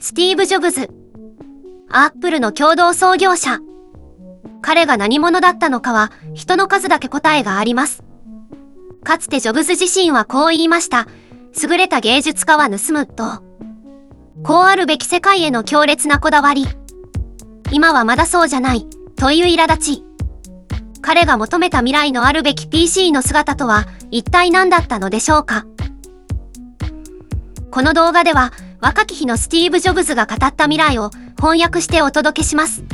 スティーブ・ジョブズ。アップルの共同創業者。彼が何者だったのかは人の数だけ答えがあります。かつてジョブズ自身はこう言いました。優れた芸術家は盗むと。こうあるべき世界への強烈なこだわり。今はまだそうじゃない、という苛立ち。彼が求めた未来のあるべき PC の姿とは一体何だったのでしょうか。この動画では若き日のスティーブ・ジョブズが語った未来を翻訳してお届けします。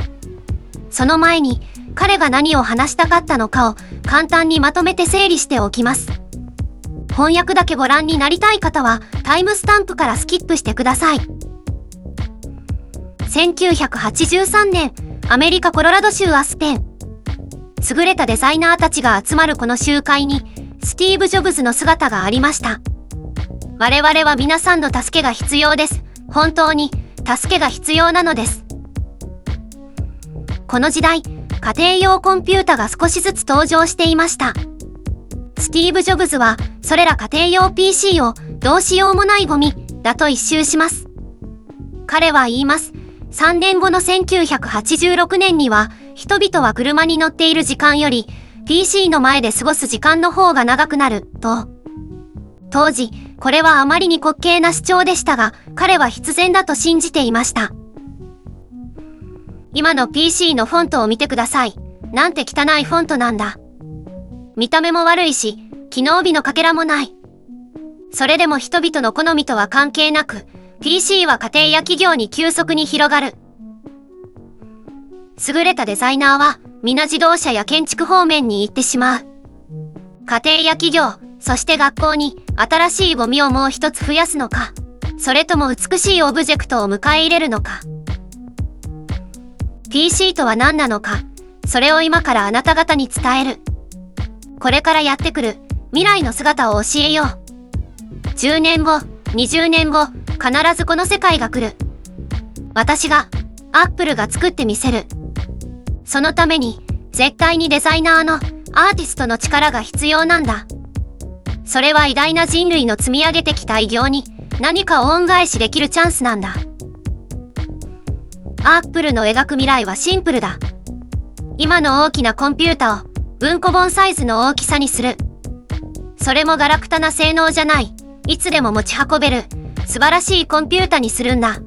その前に彼が何を話したかったのかを簡単にまとめて整理しておきます。翻訳だけご覧になりたい方はタイムスタンプからスキップしてください。1983年、アメリカコロラド州アスペン。優れたデザイナーたちが集まるこの集会にスティーブ・ジョブズの姿がありました。我々は皆さんの助けが必要です。本当に助けが必要なのです。この時代、家庭用コンピュータが少しずつ登場していました。スティーブ・ジョブズはそれら家庭用 PC をどうしようもないゴミだと一蹴します。彼は言います。3年後の1986年には人々は車に乗っている時間より PC の前で過ごす時間の方が長くなると。当時、これはあまりに滑稽な主張でしたが、彼は必然だと信じていました。今の PC のフォントを見てください。なんて汚いフォントなんだ。見た目も悪いし、機能美のかけらもない。それでも人々の好みとは関係なく、PC は家庭や企業に急速に広がる。優れたデザイナーは、皆自動車や建築方面に行ってしまう。家庭や企業、そして学校に新しいゴミをもう一つ増やすのか、それとも美しいオブジェクトを迎え入れるのか。PC とは何なのか、それを今からあなた方に伝える。これからやってくる未来の姿を教えよう。10年後、20年後、必ずこの世界が来る。私が、アップルが作ってみせる。そのために、絶対にデザイナーのアーティストの力が必要なんだ。それは偉大な人類の積み上げてきた偉業に何か恩返しできるチャンスなんだ。アップルの描く未来はシンプルだ。今の大きなコンピュータを文庫本サイズの大きさにする。それもガラクタな性能じゃない。いつでも持ち運べる素晴らしいコンピュータにするんだ。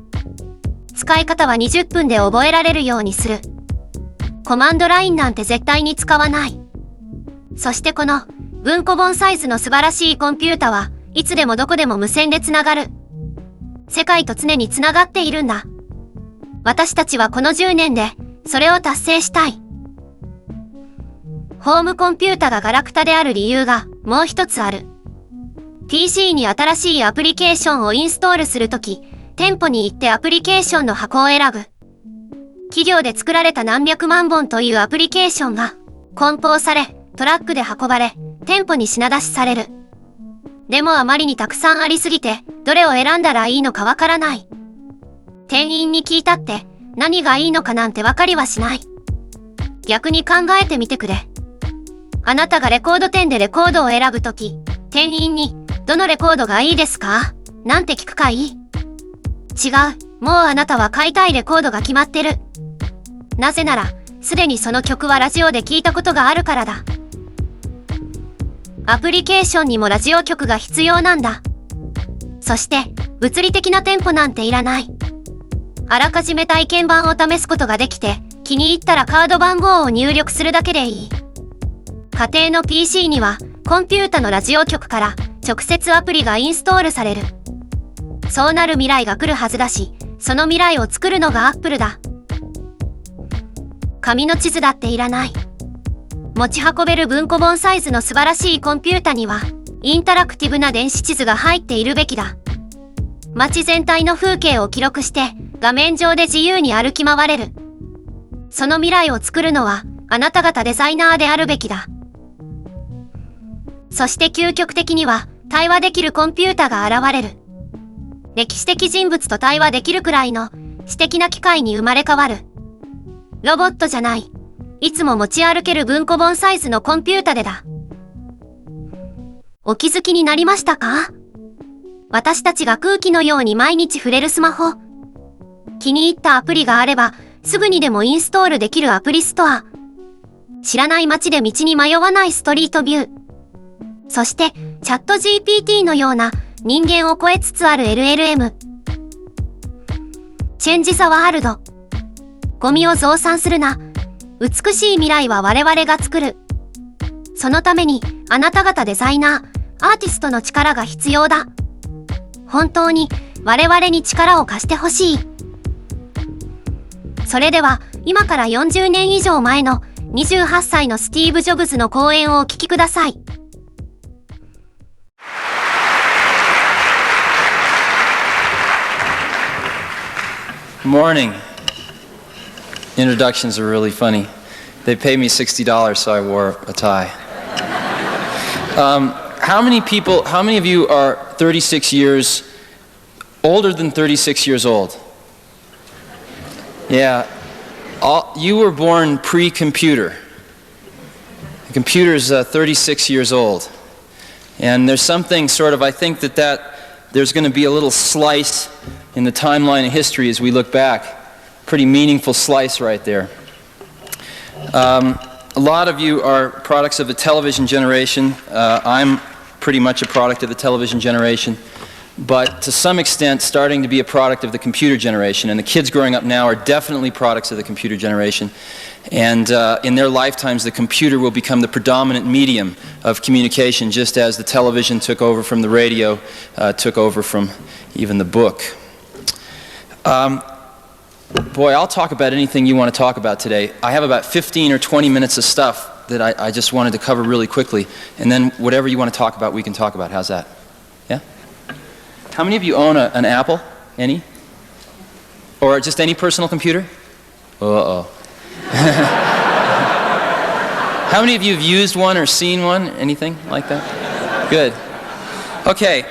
使い方は20分で覚えられるようにする。コマンドラインなんて絶対に使わない。そしてこの文庫本サイズの素晴らしいコンピュータはいつでもどこでも無線でつながる。世界と常につながっているんだ。私たちはこの10年でそれを達成したい。ホームコンピュータがガラクタである理由がもう一つある。PC に新しいアプリケーションをインストールするとき、店舗に行ってアプリケーションの箱を選ぶ。企業で作られた何百万本というアプリケーションが梱包され、トラックで運ばれ、店舗に品出しされる。でもあまりにたくさんありすぎて、どれを選んだらいいのかわからない。店員に聞いたって、何がいいのかなんてわかりはしない。逆に考えてみてくれ。あなたがレコード店でレコードを選ぶとき、店員に、どのレコードがいいですか？なんて聞くかい？違う。もうあなたは買いたいレコードが決まってる。なぜなら、すでにその曲はラジオで聞いたことがあるからだ。アプリケーションにもラジオ局が必要なんだ。そして、物理的な店舗なんていらない。あらかじめ体験版を試すことができて、気に入ったらカード番号を入力するだけでいい。家庭の PC には、コンピュータのラジオ局から直接アプリがインストールされる。そうなる未来が来るはずだし、その未来を作るのがアップルだ。紙の地図だっていらない。持ち運べる文庫本サイズの素晴らしいコンピュータには、インタラクティブな電子地図が入っているべきだ。街全体の風景を記録して、画面上で自由に歩き回れる。その未来を作るのは、あなた方デザイナーであるべきだ。そして究極的には、対話できるコンピュータが現れる。歴史的人物と対話できるくらいの、知的な機械に生まれ変わる。ロボットじゃない。いつも持ち歩ける文庫本サイズのコンピュータでだ。お気づきになりましたか？私たちが空気のように毎日触れるスマホ。気に入ったアプリがあれば、すぐにでもインストールできるアプリストア。知らない街で道に迷わないストリートビュー。そして、チャット GPT のような人間を超えつつある LLM。チェンジ・ザ・ワールド。ゴミを増産するな。美しい未来は我々が作る。そのために、あなた方デザイナー、アーティストの力が必要だ。本当に、我々に力を貸してほしい。それでは、今から40年以上前の28歳のスティーブ・ジョブズの講演をお聞きください。Good morning. Introductions are really funny. They paid me $60, so I wore a tie. How many of you are 36 years older than 36 years old? Yeah. You were born pre-computer. The computer's 36 years old. And there's something sort of, I think that there's going to be a little slice in the timeline of history as we look back. Pretty meaningful slice right there. A lot of you are products of the television generation. I'm pretty much a product of the television generation, but to some extent starting to be a product of the computer generation. And the kids growing up now are definitely products of the computer generation. And in their lifetimes, the computer will become the predominant medium of communication, just as the television took over from the radio, took over from even the book. Boy, I'll talk about anything you want to talk about today. I have about 15 or 20 minutes of stuff that I just wanted to cover really quickly. And then whatever you want to talk about, we can talk about. How's that? Yeah? How many of you own an Apple? Any? Or just any personal computer? Uh-oh. How many of you have used one or seen one? Anything like that? Good. Okay.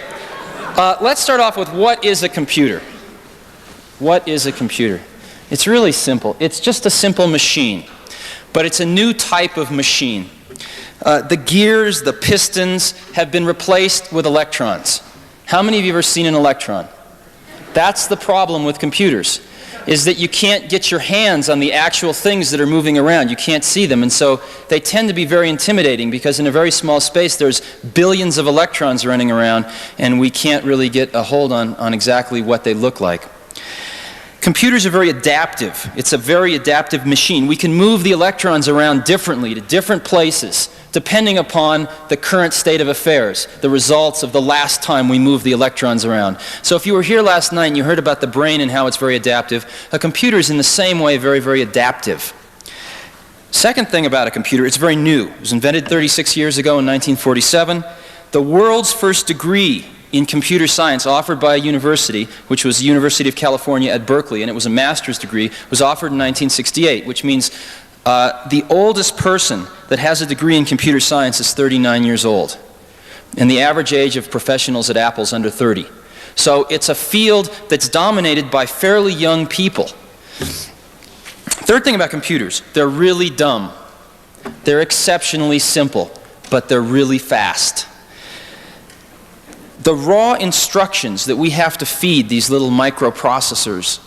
Let's start off with what is a computer? What is a computer? It's really simple. It's just a simple machine, but it's a new type of machine. The gears, the pistons have been replaced with electrons. How many of you have ever seen an electron? That's the problem with computers, is that you can't get your hands on the actual things that are moving around. You can't see them, and so they tend to be very intimidating because in a very small space there's billions of electrons running around and we can't really get a hold on exactly what they look like. Computers are very adaptive. It's a very adaptive machine. We can move the electrons around differently to different places depending upon the current state of affairs, the results of the last time we moved the electrons around. So if you were here last night and you heard about the brain and how it's very adaptive, a computer is in the same way very, very adaptive. Second thing about a computer, it's very new. It was invented 36 years ago in 1947. The world's first degree in computer science offered by a university, which was the University of California at Berkeley, and it was a master's degree, was offered in 1968, which means the oldest person that has a degree in computer science is 39 years old. And the average age of professionals at Apple is under 30. So it's a field that's dominated by fairly young people. Third thing about computers, they're really dumb. They're exceptionally simple, but they're really fast. The raw instructions that we have to feed these little microprocessors,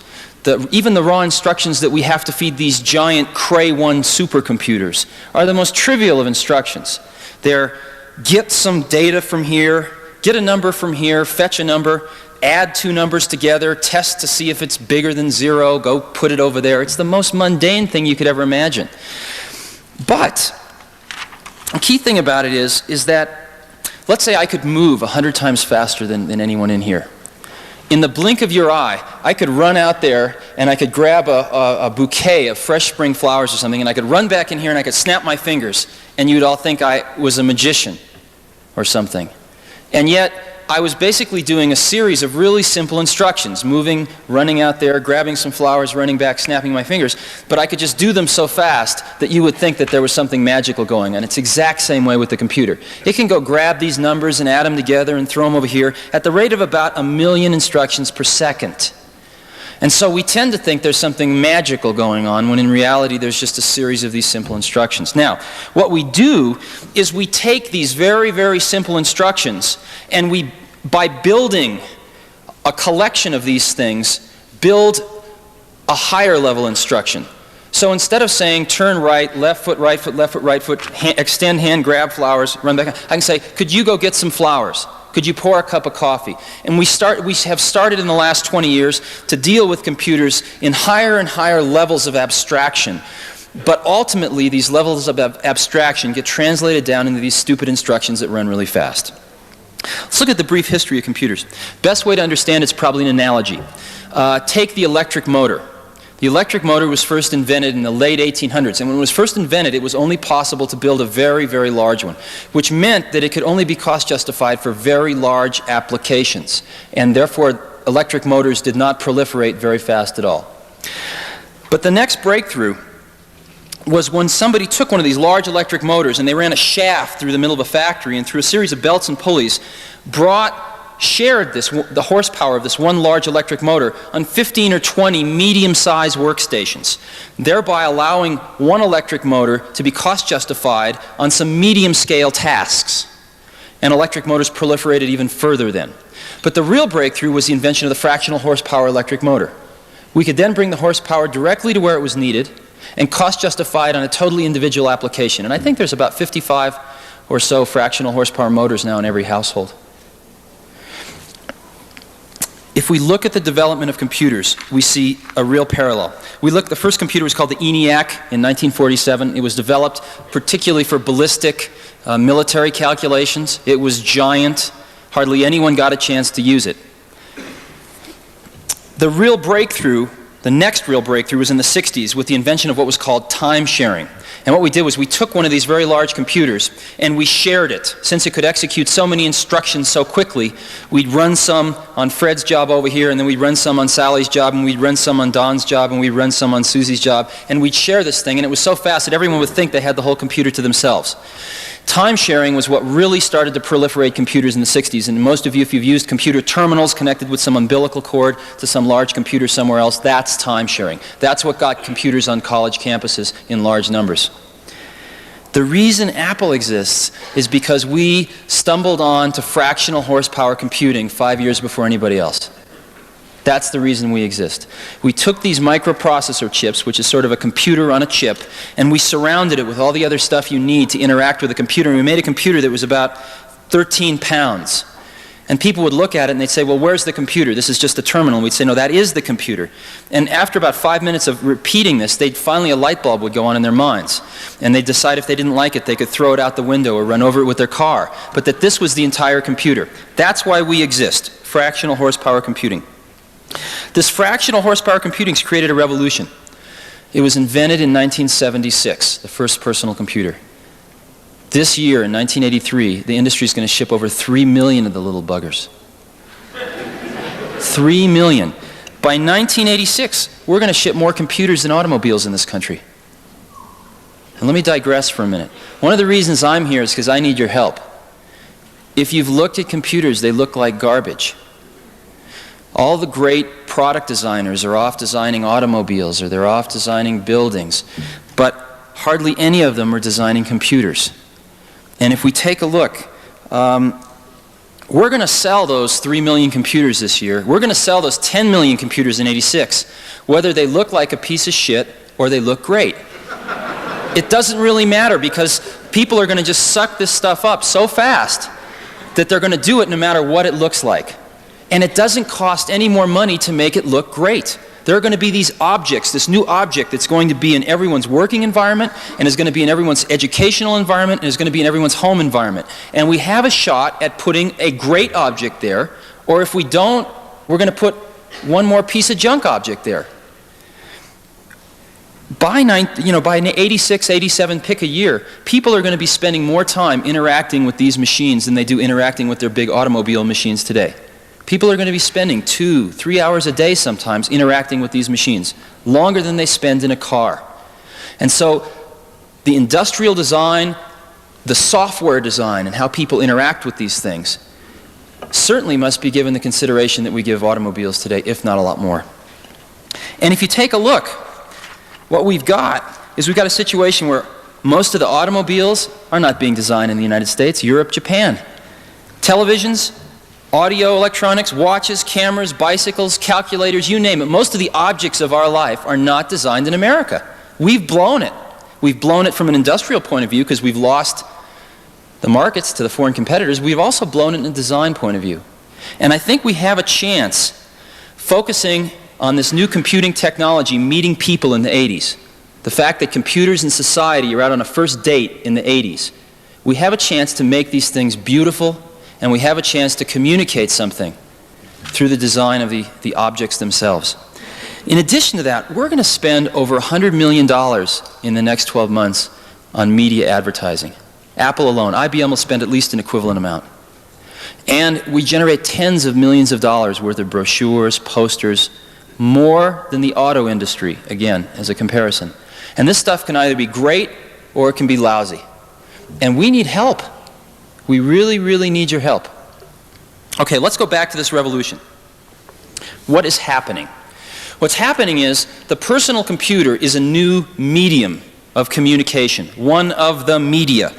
even the raw instructions that we have to feed these giant Cray 1 supercomputers are the most trivial of instructions. They're get some data from here, get a number from here, fetch a number, add two numbers together, test to see if it's bigger than 0, go put it over there. It's the most mundane thing you could ever imagine. But the key thing about it is that let's say I could move 100 times faster than anyone in here. In the blink of your eye, I could run out there and I could grab a bouquet of fresh spring flowers or something, and I could run back in here and I could snap my fingers, and you'd all think I was a magician or something. And yet, I was basically doing a series of really simple instructions, moving, running out there, grabbing some flowers, running back, snapping my fingers, but I could just do them so fast that you would think that there was something magical going on. It's the exact same way with the computer. It can go grab these numbers and add them together and throw them over here at the rate of about 1 million instructions per second. And so we tend to think there's something magical going on when in reality there's just a series of these simple instructions. Now, what we do is we take these very, very simple instructions and by building a collection of these things, build a higher level instruction. So instead of saying turn right, left foot, right foot, left foot, right foot, extend hand, grab flowers, run back, I can say, could you go get some flowers? Could you pour a cup of coffee? And we have started in the last 20 years to deal with computers in higher and higher levels of abstraction. But ultimately, these levels of abstraction get translated down into these stupid instructions that run really fast. Let's look at the brief history of computers. Best way to understand it's probably an analogy. Take the electric motor. The electric motor was first invented in the late 1800s, and when it was first invented, it was only possible to build a very, very large one, which meant that it could only be cost justified for very large applications, and therefore electric motors did not proliferate very fast at all. But the next breakthrough was when somebody took one of these large electric motors and they ran a shaft through the middle of a factory and through a series of belts and pulleys shared the horsepower of this one large electric motor on 15 or 20 medium-sized workstations, thereby allowing one electric motor to be cost justified on some medium-scale tasks. And electric motors proliferated even further then. But the real breakthrough was the invention of the fractional horsepower electric motor. We could then bring the horsepower directly to where it was needed and cost justify it on a totally individual application. And I think there's about 55 or so fractional horsepower motors now in every household. If we look at the development of computers, we see a real parallel. The first computer was called the ENIAC in 1947. It was developed particularly for ballistic military calculations. It was giant. Hardly anyone got a chance to use it. The next real breakthrough was in the 60s with the invention of what was called time sharing. And what we did was we took one of these very large computers and we shared it. Since it could execute so many instructions so quickly, we'd run some on Fred's job over here, and then we'd run some on Sally's job, and we'd run some on Don's job, and we'd run some on Susie's job, and we'd share this thing, and it was so fast that everyone would think they had the whole computer to themselves. Time sharing was what really started to proliferate computers in the 60s, and most of you, if you've used computer terminals connected with some umbilical cord to some large computer somewhere else, that's time sharing. That's what got computers on college campuses in large numbers. The reason Apple exists is because we stumbled on to fractional horsepower computing 5 years before anybody else. That's the reason we exist. We took these microprocessor chips, which is sort of a computer on a chip, and we surrounded it with all the other stuff you need to interact with a computer, and we made a computer that was about 13 pounds. And people would look at it and they'd say, well, where's the computer? This is just a terminal. And we'd say, no, that is the computer. And after about 5 minutes of repeating this, finally a light bulb would go on in their minds. And they'd decide if they didn't like it, they could throw it out the window or run over it with their car. But that this was the entire computer. That's why we exist, fractional horsepower computing. This fractional horsepower computing has created a revolution. It was invented in 1976, the first personal computer. This year, in 1983, the industry is going to ship over 3 million of the little buggers. 3 million. By 1986, we're going to ship more computers than automobiles in this country. And let me digress for a minute. One of the reasons I'm here is because I need your help. If you've looked at computers, they look like garbage. All the great product designers are off designing automobiles, or they're off designing buildings, but hardly any of them are designing computers. And if we take a look, we're going to sell those 3 million computers this year. We're going to sell those 10 million computers in '86, whether they look like a piece of shit or they look great. It doesn't really matter, because people are going to just suck this stuff up so fast that they're going to do it no matter what it looks like. And it doesn't cost any more money to make it look great. There are going to be these objects, this new object that's going to be in everyone's working environment, and is going to be in everyone's educational environment, and is going to be in everyone's home environment. And we have a shot at putting a great object there, or if we don't, we're going to put one more piece of junk object there. By 86, 87, pick a year, people are going to be spending more time interacting with these machines than they do interacting with their big automobile machines today. People are going to be spending 2-3 hours a day sometimes interacting with these machines, longer than they spend in a car. And so the industrial design, the software design, and how people interact with these things certainly must be given the consideration that we give automobiles today, if not a lot more. And if you take a look, what we've got is we've got a situation where most of the automobiles are not being designed in the United States, Europe, Japan. Televisions, audio electronics, watches, cameras, bicycles, calculators, you name it. Most of the objects of our life are not designed in America. We've blown it. We've blown it from an industrial point of view because we've lost the markets to the foreign competitors. We've also blown it in a design point of view. And I think we have a chance, focusing on this new computing technology meeting people in the 80s, the fact that computers and society are out on a first date in the 80s, we have a chance to make these things beautiful, and we have a chance to communicate something through the design of the objects themselves. In addition to that, we're going to spend over $100 million in the next 12 months on media advertising. Apple alone, IBM will spend at least an equivalent amount. And we generate tens of millions of dollars worth of brochures, posters, more than the auto industry, again, as a comparison. And this stuff can either be great or it can be lousy. And we need help. We really, really need your help. Okay, let's go back to this revolution. What is happening? What's happening is the personal computer is a new medium of communication, one of the media.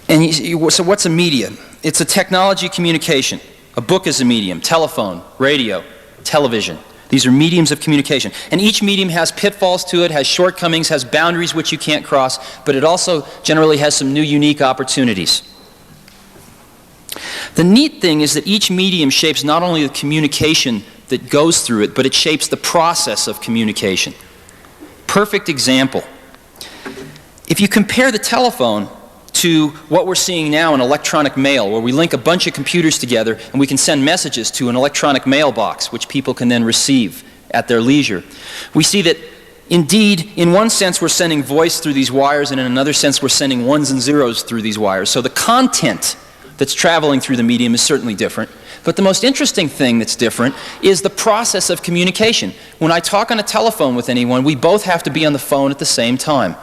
And so what's a media? It's a technology communication. A book is a medium, telephone, radio, television. These are mediums of communication. And each medium has pitfalls to it, has shortcomings, has boundaries which you can't cross, but it also generally has some new unique opportunities. The neat thing is that each medium shapes not only the communication that goes through it, but it shapes the process of communication. Perfect example. If you compare the telephone to what we're seeing now in electronic mail, where we link a bunch of computers together and we can send messages to an electronic mailbox, which people can then receive at their leisure. We see that, indeed, in one sense we're sending voice through these wires, and in another sense we're sending ones and zeros through these wires. So the content that's traveling through the medium is certainly different. But the most interesting thing that's different is the process of communication. When I talk on a telephone with anyone, we both have to be on the phone at the same time.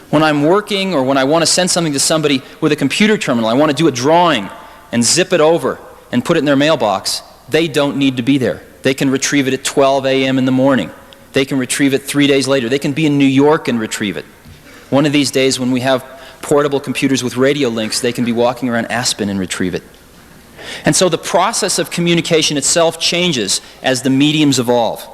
When I'm working or when I want to send something to somebody with a computer terminal, I want to do a drawing and zip it over and put it in their mailbox, they don't need to be there. They can retrieve it at 12 a.m. in the morning. They can retrieve it 3 days later. They can be in New York and retrieve it. One of these days when we have portable computers with radio links, they can be walking around Aspen and retrieve it. And so the process of communication itself changes as the mediums evolve.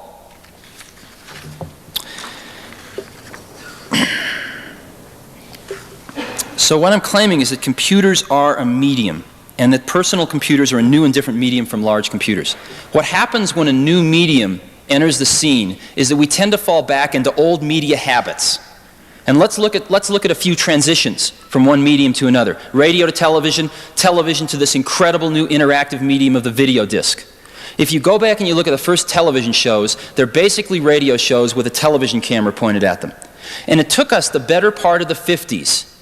So what I'm claiming is that computers are a medium, and that personal computers are a new and different medium from large computers. What happens when a new medium enters the scene is that we tend to fall back into old media habits. And let's look at a few transitions from one medium to another. Radio to television, television to this incredible new interactive medium of the video disc. If you go back and you look at the first television shows, they're basically radio shows with a television camera pointed at them. And it took us the better part of the 50s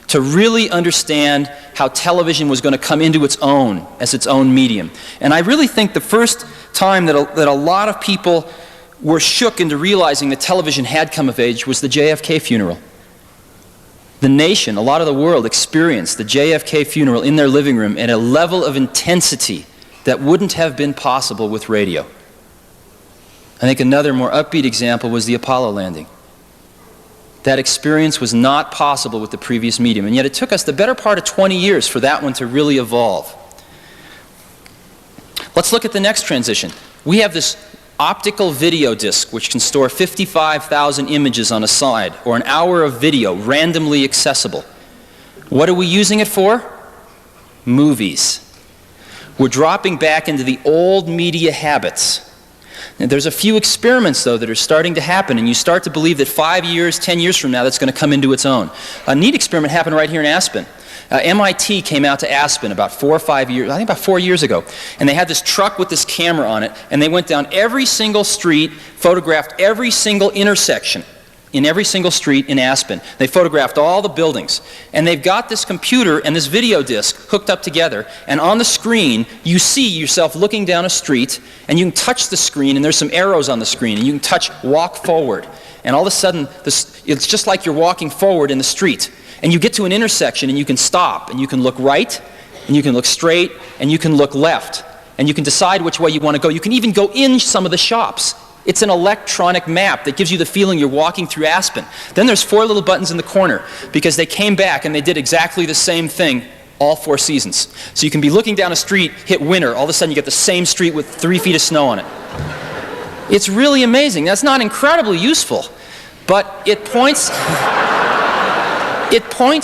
to really understand how television was going to come into its own as its own medium. And I really think the first time that a lot of people were shook into realizing that television had come of age was the JFK funeral. The nation, a lot of the world, experienced the JFK funeral in their living room at a level of intensity that wouldn't have been possible with radio. I think another more upbeat example was the Apollo landing. That experience was not possible with the previous medium, and yet it took us the better part of 20 years for that one to really evolve. Let's look at the next transition. We have this optical video disc which can store 55,000 images on a side, or an hour of video randomly accessible. What are we using it for? Movies. We're dropping back into the old media habits. Now, there's a few experiments, though, that are starting to happen, and you start to believe that 5 years, 10 years from now, that's going to come into its own. A neat experiment happened right here in Aspen. MIT came out to Aspen about 4 or 5 years, I think about 4 years ago, and they had this truck with this camera on it, and they went down every single street, photographed every single intersection in every single street in Aspen. They photographed all the buildings, and they've got this computer and this video disc hooked up together, and on the screen you see yourself looking down a street, and you can touch the screen, and there's some arrows on the screen, and you can touch walk forward, and all of a sudden it's just like you're walking forward in the street, and you get to an intersection and you can stop, and you can look right, and you can look straight, and you can look left, and you can decide which way you want to go. You can even go in some of the shops It's an electronic map that gives you the feeling you're walking through Aspen. Then there's 4 little buttons in the corner because they came back and they did exactly the same thing all 4 seasons. So you can be looking down a street, hit winter, all of a sudden you get the same street with 3 feet of snow on it. It's really amazing. That's not incredibly useful, but it points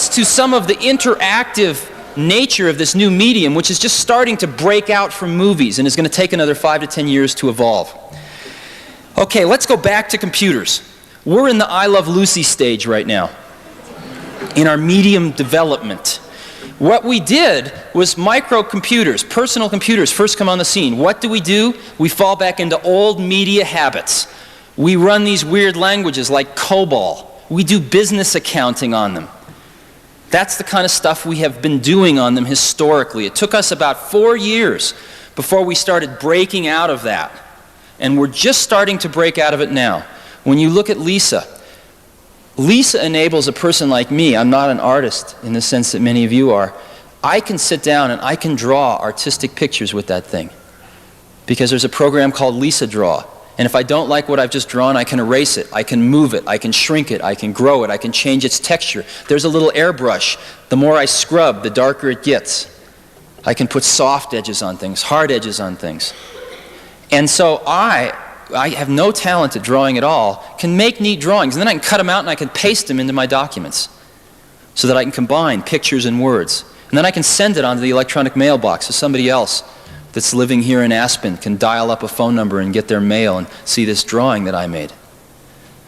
to some of the interactive nature of this new medium, which is just starting to break out from movies and is going to take another 5 to 10 years to evolve. Okay, let's go back to computers. We're in the I Love Lucy stage right now in our medium development. What we did was microcomputers, personal computers, first come on the scene. What do? We fall back into old media habits. We run these weird languages like COBOL. We do business accounting on them. That's the kind of stuff we have been doing on them historically. It took us about 4 years before we started breaking out of that. And we're just starting to break out of it now. When you look at Lisa, Lisa enables a person like me. I'm not an artist in the sense that many of you are. I can sit down and I can draw artistic pictures with that thing because there's a program called Lisa Draw. And if I don't like what I've just drawn, I can erase it, I can move it, I can shrink it, I can grow it, I can change its texture. There's a little airbrush. The more I scrub, the darker it gets. I can put soft edges on things, hard edges on things. And so I have no talent at drawing at all, can make neat drawings, and then I can cut them out and I can paste them into my documents so that I can combine pictures and words. And then I can send it onto the electronic mailbox so somebody else that's living here in Aspen can dial up a phone number and get their mail and see this drawing that I made.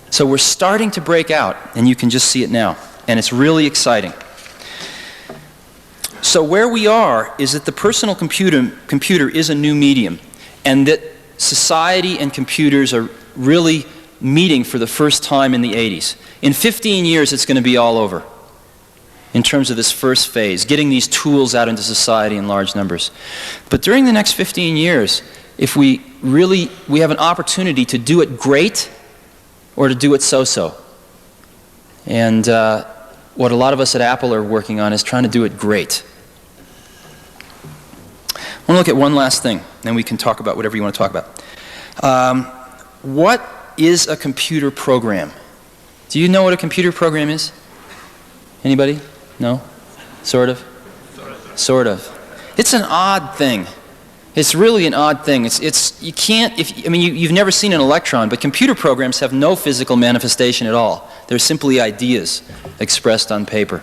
So we're starting to break out, and you can just see it now, and it's really exciting. So where we are is that the personal computer is a new medium, and that society and computers are really meeting for the first time in the 80s. In 15 years, it's going to be all over in terms of this first phase, getting these tools out into society in large numbers. But during the next 15 years, if we have an opportunity to do it great or to do it so-so. And what a lot of us at Apple are working on is trying to do it great. I want to look at one last thing, then we can talk about whatever you want to talk about. What is a computer program? Do you know what a computer program is? Anybody? No? Sort of? Sort of. It's an odd thing. It's really an odd thing. You can't, you've never seen an electron, but computer programs have no physical manifestation at all. They're simply ideas expressed on paper.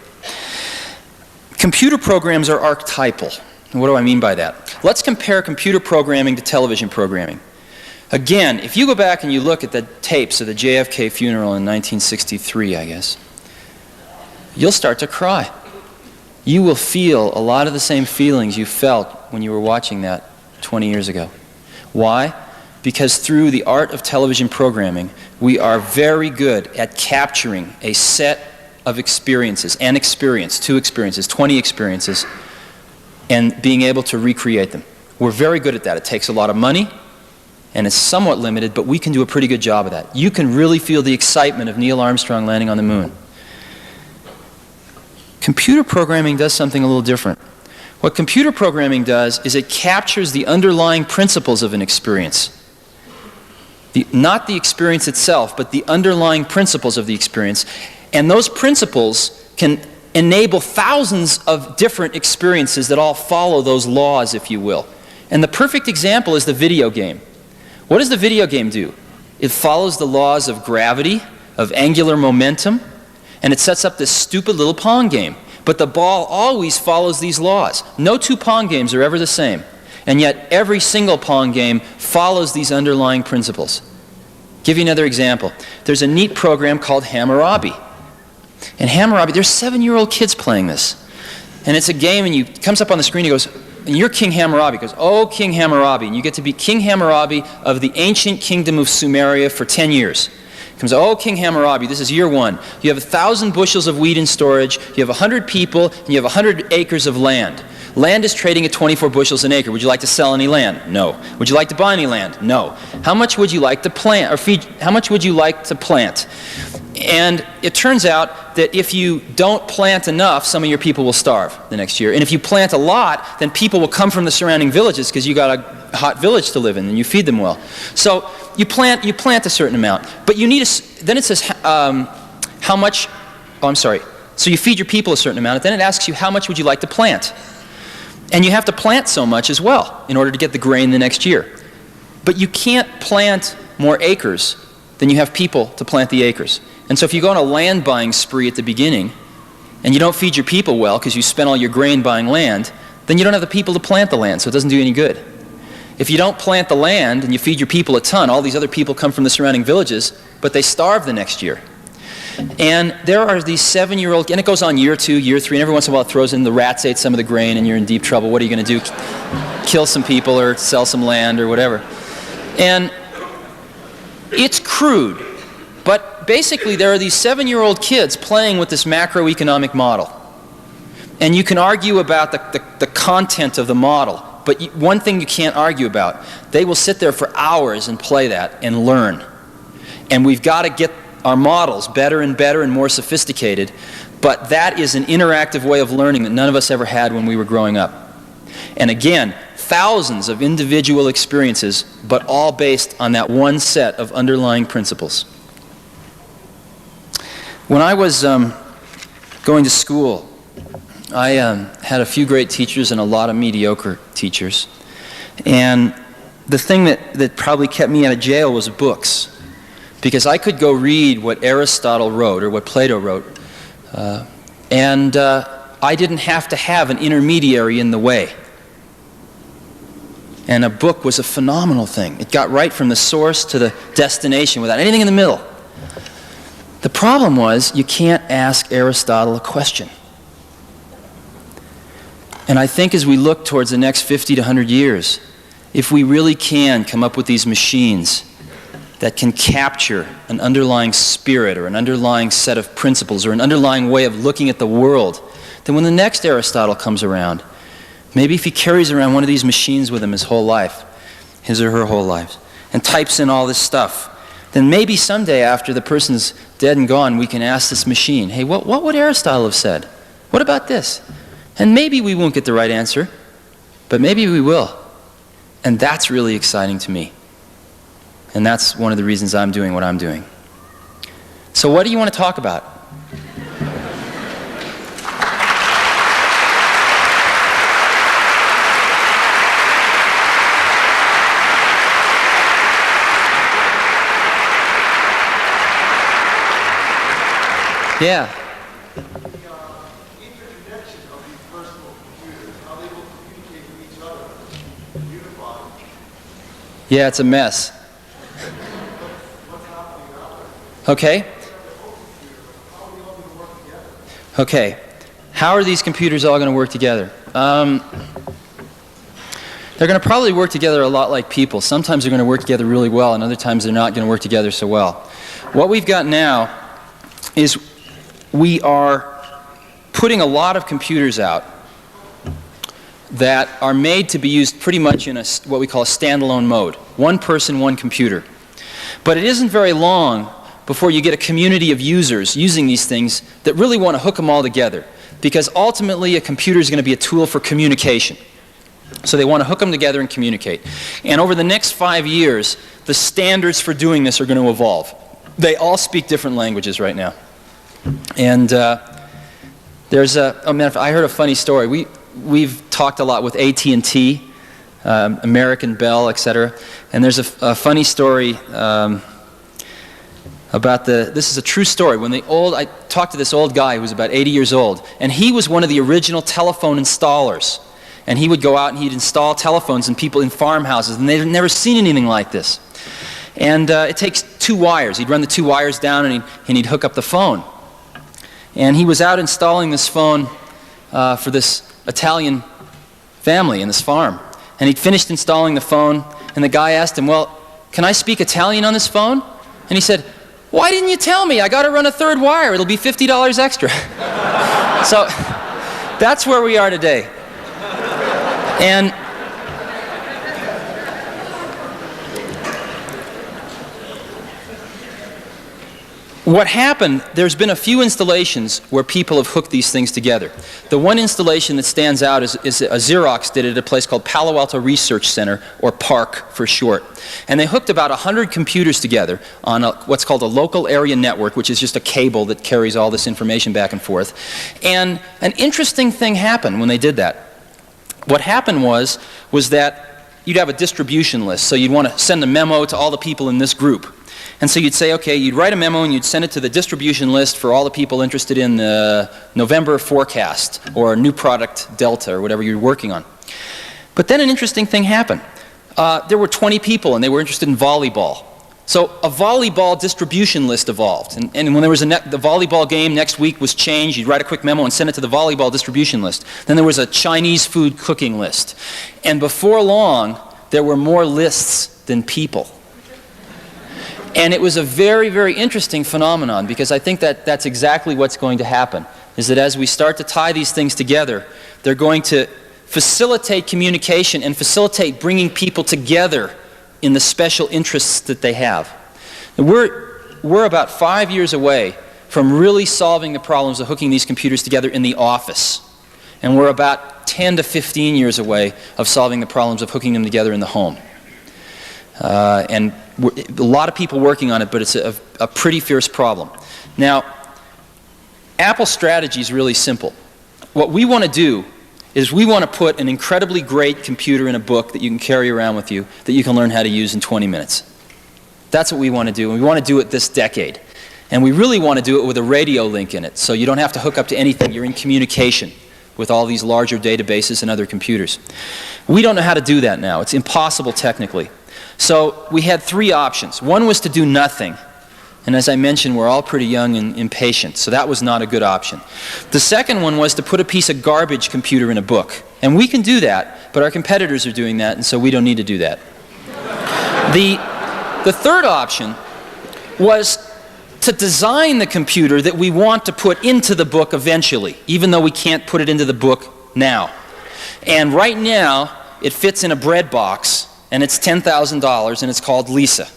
Computer programs are archetypal. What do I mean by that? Let's compare computer programming to television programming. Again, if you go back and you look at the tapes of the JFK funeral in 1963, I guess, you'll start to cry. You will feel a lot of the same feelings you felt when you were watching that 20 years ago. Why? Because through the art of television programming, we are very good at capturing a set of experiences, an experience, 2 experiences, 20 experiences, and being able to recreate them. We're very good at that. It takes a lot of money, and it's somewhat limited, but we can do a pretty good job of that. You can really feel the excitement of Neil Armstrong landing on the moon. Computer programming does something a little different. What computer programming does is it captures the underlying principles of an experience. Not the experience itself, but the underlying principles of the experience. And those principles can enable thousands of different experiences that all follow those laws, if you will. And the perfect example is the video game. What does the video game do? It follows the laws of gravity, of angular momentum, and it sets up this stupid little Pong game. But the ball always follows these laws. No 2 Pong games are ever the same. And yet every single Pong game follows these underlying principles. Give you another example. There's a neat program called Hammurabi. And Hammurabi, there's 7-year-old kids playing this. And it's a game, and it comes up on the screen, he goes, and you're King Hammurabi. He goes, oh, King Hammurabi. And you get to be King Hammurabi of the ancient kingdom of Sumeria for 10 years. He comes, oh, King Hammurabi, this is year 1. You have 1,000 bushels of wheat in storage, you have 100 people, and you have 100 acres of land. Land is trading at 24 bushels an acre. Would you like to sell any land? No. Would you like to buy any land? No. How much would you like to plant, or feed, how much would you like to plant? And it turns out that if you don't plant enough, some of your people will starve the next year. And if you plant a lot, then people will come from the surrounding villages because you got a hot village to live in, and you feed them well. So you plant a certain amount, but you need then it says how much. Oh, I'm sorry. So you feed your people a certain amount, and then it asks you how much would you like to plant, and you have to plant so much as well in order to get the grain the next year. But you can't plant more acres than you have people to plant the acres. And so if you go on a land buying spree at the beginning, and you don't feed your people well because you spent all your grain buying land, then you don't have the people to plant the land, so it doesn't do any good. If you don't plant the land and you feed your people a ton, all these other people come from the surrounding villages, but they starve the next year. And there are these 7-year-old, and it goes on year 2, year 3, and every once in a while it throws in the rats ate some of the grain and you're in deep trouble. What are you going to do? Kill some people or sell some land or whatever. And it's crude, but basically there are these 7-year-old kids playing with this macroeconomic model. And you can argue about the content of the model, but one thing you can't argue about, they will sit there for hours and play that and learn. And we've got to get our models better and more sophisticated, but that is an interactive way of learning that none of us ever had when we were growing up. And again, thousands of individual experiences, but all based on that one set of underlying principles. When I was going to school, I had a few great teachers and a lot of mediocre teachers. And the thing that probably kept me out of jail was books. Because I could go read what Aristotle wrote or what Plato wrote, and I didn't have to have an intermediary in the way. And a book was a phenomenal thing. It got right from the source to the destination without anything in the middle. The problem was you can't ask Aristotle a question. And I think as we look towards the next 50 to 100 years, if we really can come up with these machines that can capture an underlying spirit or an underlying set of principles or an underlying way of looking at the world, then when the next Aristotle comes around, maybe if he carries around one of these machines with him his whole life, his or her whole life, and types in all this stuff, then maybe someday after the person's dead and gone, we can ask this machine, hey, what would Aristotle have said? What about this? And maybe we won't get the right answer, but maybe we will. And that's really exciting to me. And that's one of the reasons I'm doing what I'm doing. So what do you want to talk about? Yeah. The interconnection of these personal computers, how they will communicate with each other, unified. Yeah, it's a mess. Okay. Okay. How are these computers all going to work together? They're going to probably work together a lot like people. Sometimes they're going to work together really well, and other times they're not going to work together so well. What we've got now is we are putting a lot of computers out that are made to be used pretty much in what we call a standalone mode. One person, one computer. But it isn't very long before you get a community of users using these things that really want to hook them all together. Because ultimately a computer is going to be a tool for communication. So they want to hook them together and communicate. And over the next 5 years, the standards for doing this are going to evolve. They all speak different languages right now. And there's I heard a funny story. We've talked a lot with AT&T, American Bell, etc. And there's a funny story about this is a true story. I talked to this old guy who was about 80 years old, and he was one of the original telephone installers. And he would go out and he'd install telephones in people in farmhouses, and they'd never seen anything like this. And it takes 2 wires. He'd run the 2 wires down and he'd hook up the phone. And he was out installing this phone for this Italian family in this farm. And he'd finished installing the phone, and the guy asked him, well, can I speak Italian on this phone? And he said, why didn't you tell me? I got to run a 3rd wire. It'll be $50 extra. So that's where we are today. And What happened, there's been a few installations where people have hooked these things together. The one installation that stands out is a Xerox did it at a place called Palo Alto Research Center, or PARC for short. And they hooked about 100 computers together on what's called a local area network, which is just a cable that carries all this information back and forth. And an interesting thing happened when they did that. What happened was that you'd have a distribution list, so you'd want to send a memo to all the people in this group. And so you'd say, okay, you'd write a memo and you'd send it to the distribution list for all the people interested in the November forecast or new product Delta or whatever you're working on. But then an interesting thing happened. There were 20 people and they were interested in volleyball. So a volleyball distribution list evolved. And when there was the volleyball game next week was changed, you'd write a quick memo and send it to the volleyball distribution list. Then there was a Chinese food cooking list. And before long, there were more lists than people. And it was a very, very interesting phenomenon, because I think that that's exactly what's going to happen, is that as we start to tie these things together, they're going to facilitate communication and facilitate bringing people together in the special interests that they have. And we're about 5 years away from really solving the problems of hooking these computers together in the office. And we're about 10 to 15 years away of solving the problems of hooking them together in the home. And a lot of people working on it, but it's a pretty fierce problem. Now, Apple's strategy is really simple. What we want to do is we want to put an incredibly great computer in a book that you can carry around with you, that you can learn how to use in 20 minutes. That's what we want to do, and we want to do it this decade. And we really want to do it with a radio link in it, so you don't have to hook up to anything. You're in communication with all these larger databases and other computers. We don't know how to do that now. It's impossible technically. So we had three options. One was to do nothing. And as I mentioned, we're all pretty young and impatient, so that was not a good option. The second one was to put a piece of garbage computer in a book. And we can do that, but our competitors are doing that, and so we don't need to do that. The third option was to design the computer that we want to put into the book eventually, even though we can't put it into the book now. And right now, it fits in a bread box, and it's $10,000, and it's called Lisa.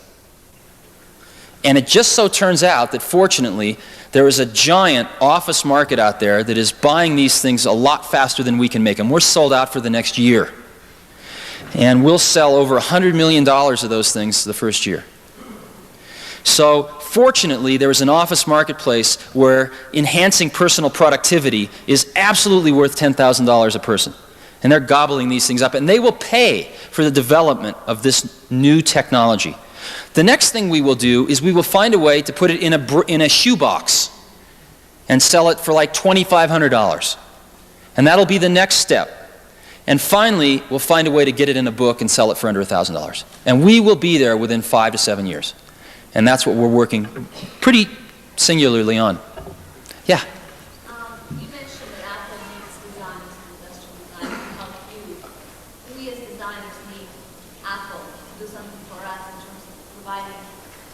And it just so turns out that, fortunately, there is a giant office market out there that is buying these things a lot faster than we can make them. We're sold out for the next year. And we'll sell over $100 million of those things the first year. So, fortunately, there is an office marketplace where enhancing personal productivity is absolutely worth $10,000 a person. And they're gobbling these things up, and they will pay for the development of this new technology. The next thing we will do is we will find a way to put it in a shoebox and sell it for like $2,500. And that'll be the next step. And finally, we'll find a way to get it in a book and sell it for under $1,000. And we will be there within 5 to 7 years. And that's what we're working pretty singularly on. Yeah? You mentioned that Apple needs designers and industrial designers to help you. We as designers need Apple to do something for us in terms of providing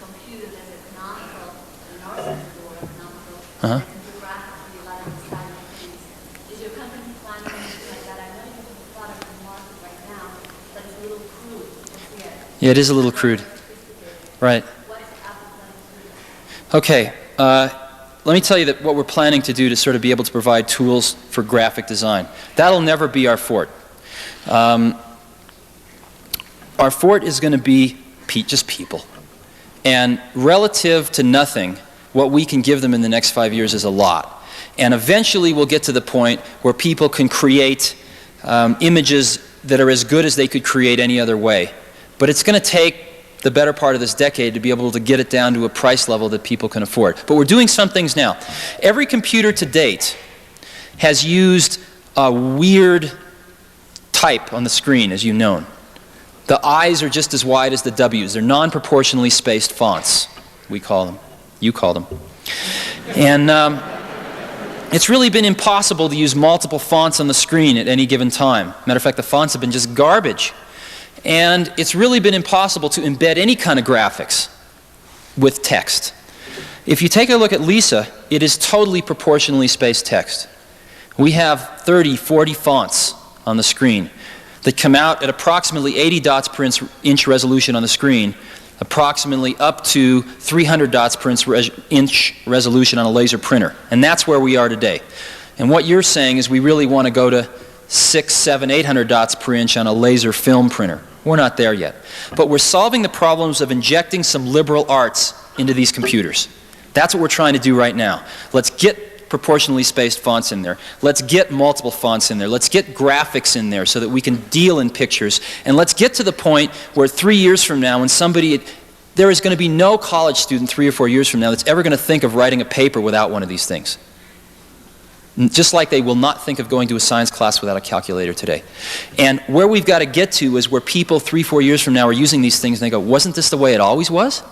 computers as economical, in our sense, more economical, and geographically allowing design things. Is your company planning anything like that? I know you have a product in the market right now, but it's a little crude. Yeah, it is a little crude. Right. What's Apple planning to do? Okay. Let me tell you that what we're planning to do to sort of be able to provide tools for graphic design. That'll never be our fort. Our fort is going to be just people. And relative to nothing, what we can give them in the next 5 years is a lot. And eventually we'll get to the point where people can create images that are as good as they could create any other way. But it's going to take the better part of this decade to be able to get it down to a price level that people can afford. But we're doing some things now. Every computer to date has used a weird type on the screen, as you've known. The I's are just as wide as the W's. They're non-proportionally spaced fonts, we call them. You call them. And it's really been impossible to use multiple fonts on the screen at any given time. Matter of fact, the fonts have been just garbage. And it's really been impossible to embed any kind of graphics with text. If you take a look at Lisa, it is totally proportionally spaced text. We have 30, 40 fonts on the screen that come out at approximately 80 dots per inch resolution on the screen, approximately up to 300 dots per inch resolution on a laser printer. And that's where we are today. And what you're saying is we really want to go to 600, 700, 800 dots per inch on a laser film printer. We're not there yet. But we're solving the problems of injecting some liberal arts into these computers. That's what we're trying to do right now. Let's get proportionally spaced fonts in there. Let's get multiple fonts in there. Let's get graphics in there so that we can deal in pictures. And let's get to the point where 3 years from now, when there is going to be no college student 3 or 4 years from now that's ever going to think of writing a paper without one of these things. Just like they will not think of going to a science class without a calculator today. And where we've got to get to is where people 3, 4 years from now are using these things and they go, wasn't this the way it always was?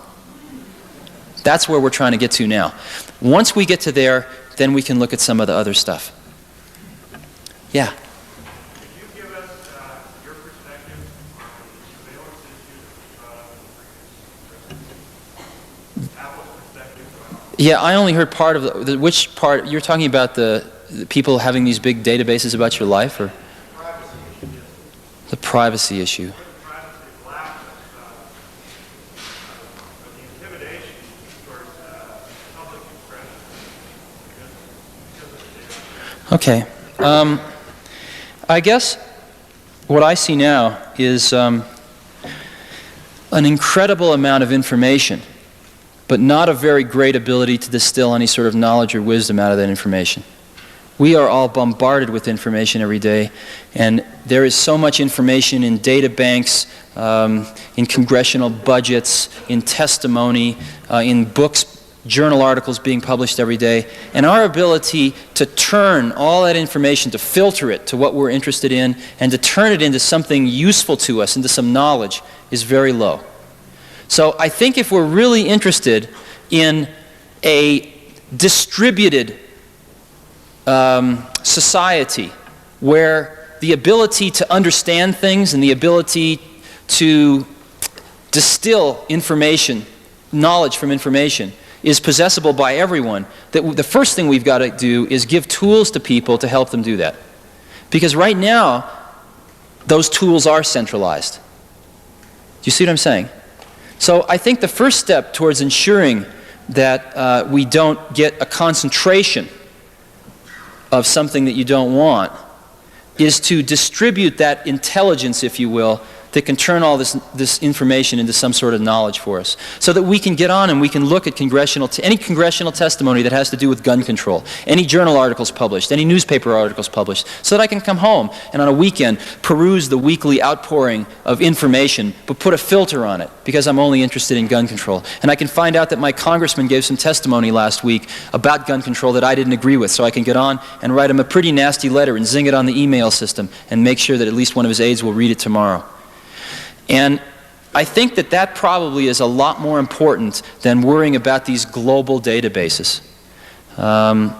That's where we're trying to get to now. Once we get to there, then we can look at some of the other stuff. Yeah? Could you give us your perspective on the surveillance issue, Apple's perspective? Yeah, I only heard part of which part? You're talking about the people having these big databases about your life, or? The privacy issue. Okay. I guess what I see now is an incredible amount of information, but not a very great ability to distill any sort of knowledge or wisdom out of that information. We are all bombarded with information every day, and there is so much information in data banks, in congressional budgets, in testimony, in books, journal articles being published every day, and our ability to turn all that information, to filter it to what we're interested in, and to turn it into something useful to us, into some knowledge, is very low. So I think if we're really interested in a distributed society where the ability to understand things and the ability to distill information, knowledge from information, is possessible by everyone, that the first thing we've got to do is give tools to people to help them do that. Because right now, those tools are centralized. Do you see what I'm saying? So I think the first step towards ensuring that we don't get a concentration of something that you don't want is to distribute that intelligence, if you will, that can turn all this information into some sort of knowledge for us, so that we can get on and we can look at any congressional testimony that has to do with gun control, any journal articles published, any newspaper articles published, so that I can come home and on a weekend peruse the weekly outpouring of information, but put a filter on it, because I'm only interested in gun control. And I can find out that my congressman gave some testimony last week about gun control that I didn't agree with, so I can get on and write him a pretty nasty letter and zing it on the email system and make sure that at least one of his aides will read it tomorrow. And I think that that probably is a lot more important than worrying about these global databases. I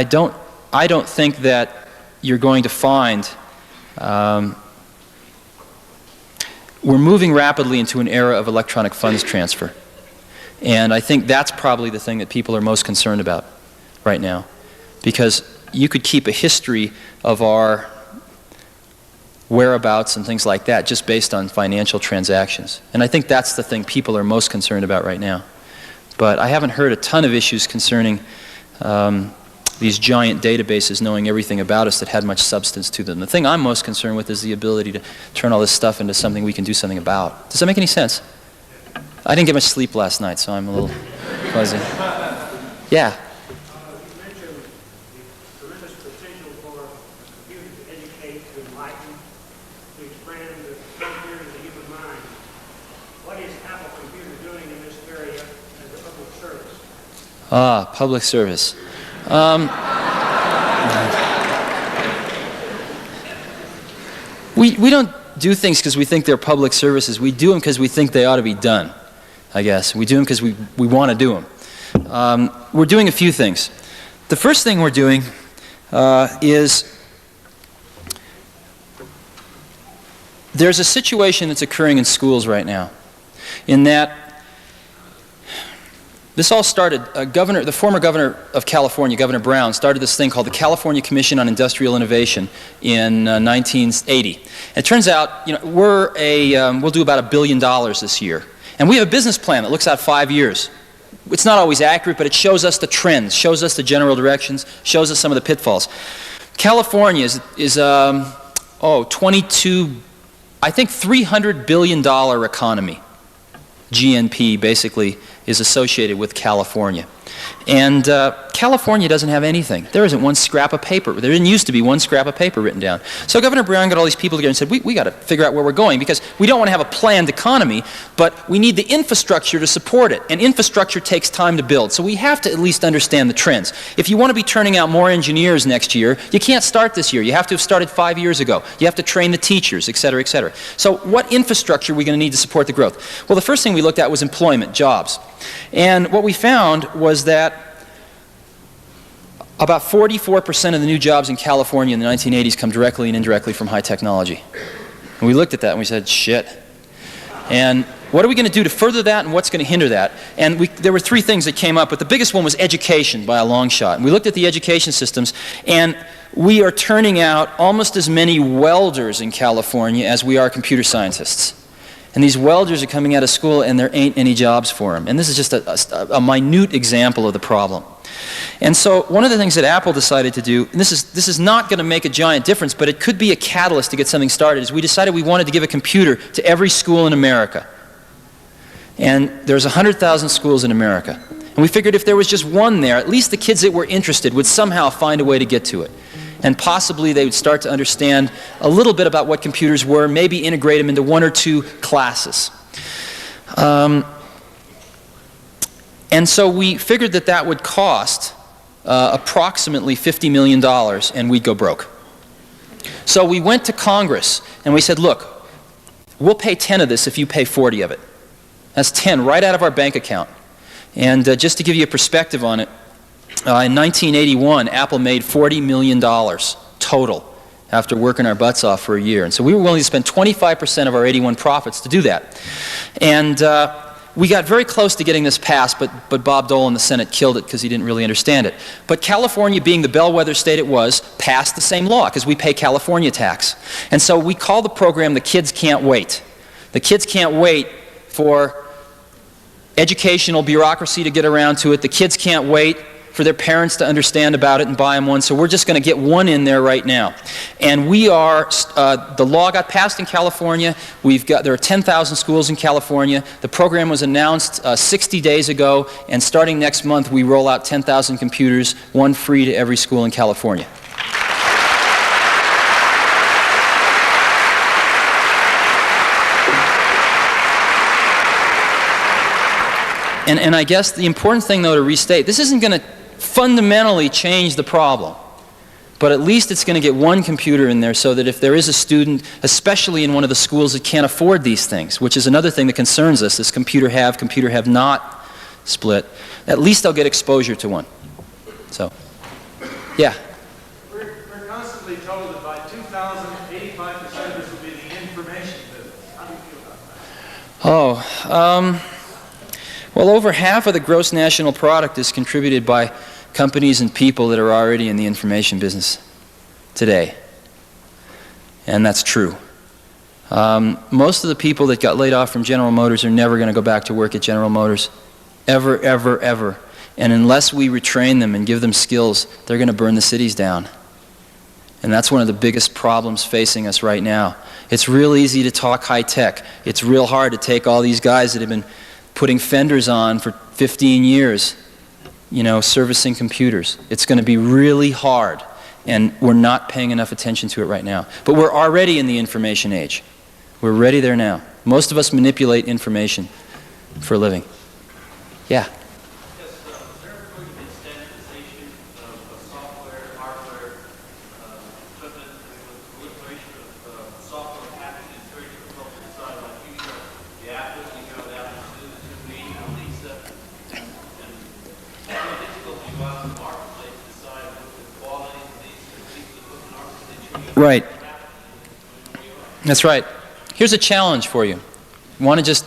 don't think that you're going to find we're moving rapidly into an era of electronic funds transfer. And I think that's probably the thing that people are most concerned about right now. Because you could keep a history of our whereabouts and things like that just based on financial transactions. And I think that's the thing people are most concerned about right now. But I haven't heard a ton of issues concerning these giant databases knowing everything about us that had much substance to them. The thing I'm most concerned with is the ability to turn all this stuff into something we can do something about. Does that make any sense? I didn't get much sleep last night, so I'm a little fuzzy. Yeah? Public service. We don't do things because we think they're public services. We do them because we think they ought to be done, I guess. We do them because we want to do them. We're doing a few things. The first thing we're doing is there's a situation that's occurring in schools right now in that This all started, the former governor of California, Governor Brown, started this thing called the California Commission on Industrial Innovation in 1980. And it turns out, we'll do about $1 billion this year. And we have a business plan that looks out 5 years. It's not always accurate, but it shows us the trends, shows us the general directions, shows us some of the pitfalls. California is 22, I think $300 billion economy. GNP basically is associated with California. And California doesn't have anything. There isn't one scrap of paper. There didn't used to be one scrap of paper written down. So Governor Brown got all these people together and said, we got to figure out where we're going, because we don't want to have a planned economy, but we need the infrastructure to support it. And infrastructure takes time to build. So we have to at least understand the trends. If you want to be turning out more engineers next year, you can't start this year. You have to have started 5 years ago. You have to train the teachers, et cetera, et cetera. So what infrastructure are we going to need to support the growth? Well, the first thing we looked at was employment, jobs. And what we found was that about 44% of the new jobs in California in the 1980s come directly and indirectly from high technology. And we looked at that and we said, shit. And what are we going to do to further that, and what's going to hinder that? And there were 3 things that came up, but the biggest one was education by a long shot. And we looked at the education systems, and we are turning out almost as many welders in California as we are computer scientists. And these welders are coming out of school and there ain't any jobs for them. And this is just a minute example of the problem. And so one of the things that Apple decided to do, and this is not going to make a giant difference, but it could be a catalyst to get something started, is we decided we wanted to give a computer to every school in America. And there's 100,000 schools in America. And we figured if there was just one there, at least the kids that were interested would somehow find a way to get to it. And possibly they would start to understand a little bit about what computers were, maybe integrate them into 1 or 2 classes. And so we figured that that would cost approximately $50 million, and we'd go broke. So we went to Congress and we said, look, we'll pay 10 of this if you pay 40 of it. That's 10 right out of our bank account. And just to give you a perspective on it, in 1981, Apple made $40 million total after working our butts off for a year. And so we were willing to spend 25% of our 81 profits to do that. And we got very close to getting this passed, but Bob Dole in the Senate killed it because he didn't really understand it. But California, being the bellwether state it was, passed the same law because we pay California tax. And so we call the program The Kids Can't Wait. The kids can't wait for educational bureaucracy to get around to it. The kids can't wait for their parents to understand about it and buy them one. So we're just going to get one in there right now. And we are, the law got passed in California. There are 10,000 schools in California. The program was announced 60 days ago, and starting next month we roll out 10,000 computers, one free to every school in California. And I guess the important thing, though, to restate, this isn't going to fundamentally change the problem, but at least it's going to get one computer in there so that if there is a student, especially in one of the schools that can't afford these things, which is another thing that concerns us, this computer have not split, at least they'll get exposure to one. So, yeah. We're constantly told that by 2000, 85% of this will be the information business. How do you feel about that? Well, over half of the gross national product is contributed by companies and people that are already in the information business today. And that's true. Most of the people that got laid off from General Motors are never going to go back to work at General Motors. Ever, ever, ever. And unless we retrain them and give them skills, they're going to burn the cities down. And that's one of the biggest problems facing us right now. It's real easy to talk high tech. It's real hard to take all these guys that have been putting fenders on for 15 years, servicing computers. It's going to be really hard, and we're not paying enough attention to it right now. But we're already in the information age. We're ready there now. Most of us manipulate information for a living. Yeah? Yes, is there ever going to be standardization of software, hardware, equipment, with proliferation of software packaging? It's very difficult to decide, like you go the Apple, you go the Apple II, Lisa, and it's very difficult to go out to the marketplace to decide what the quality of these equipment are, because they change. Right. That's right. Here's a challenge for you. You want to just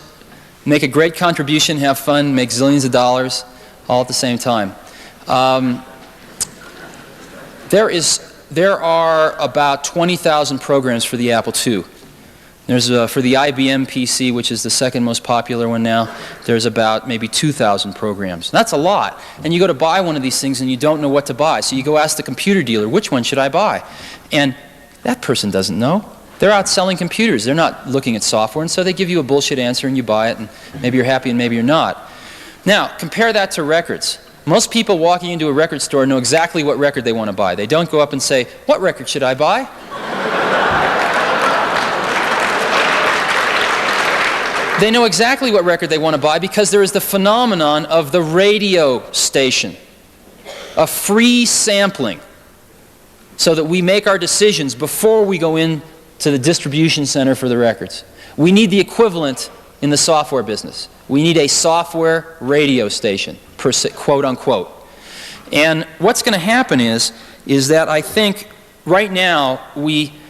make a great contribution, have fun, make zillions of dollars, all at the same time. There are about 20,000 programs for the Apple II. There's for the IBM PC, which is the second most popular one now, there's about maybe 2,000 programs. That's a lot. And you go to buy one of these things and you don't know what to buy. So you go ask the computer dealer, which one should I buy? And that person doesn't know. They're out selling computers. They're not looking at software. And so they give you a bullshit answer and you buy it. And maybe you're happy and maybe you're not. Now, compare that to records. Most people walking into a record store know exactly what record they want to buy. They don't go up and say, what record should I buy? They know exactly what record they want to buy because there is the phenomenon of the radio station, a free sampling, so that we make our decisions before we go in to the distribution center for the records. We need the equivalent in the software business. We need a software radio station, quote unquote. And what's going to happen is that I think right now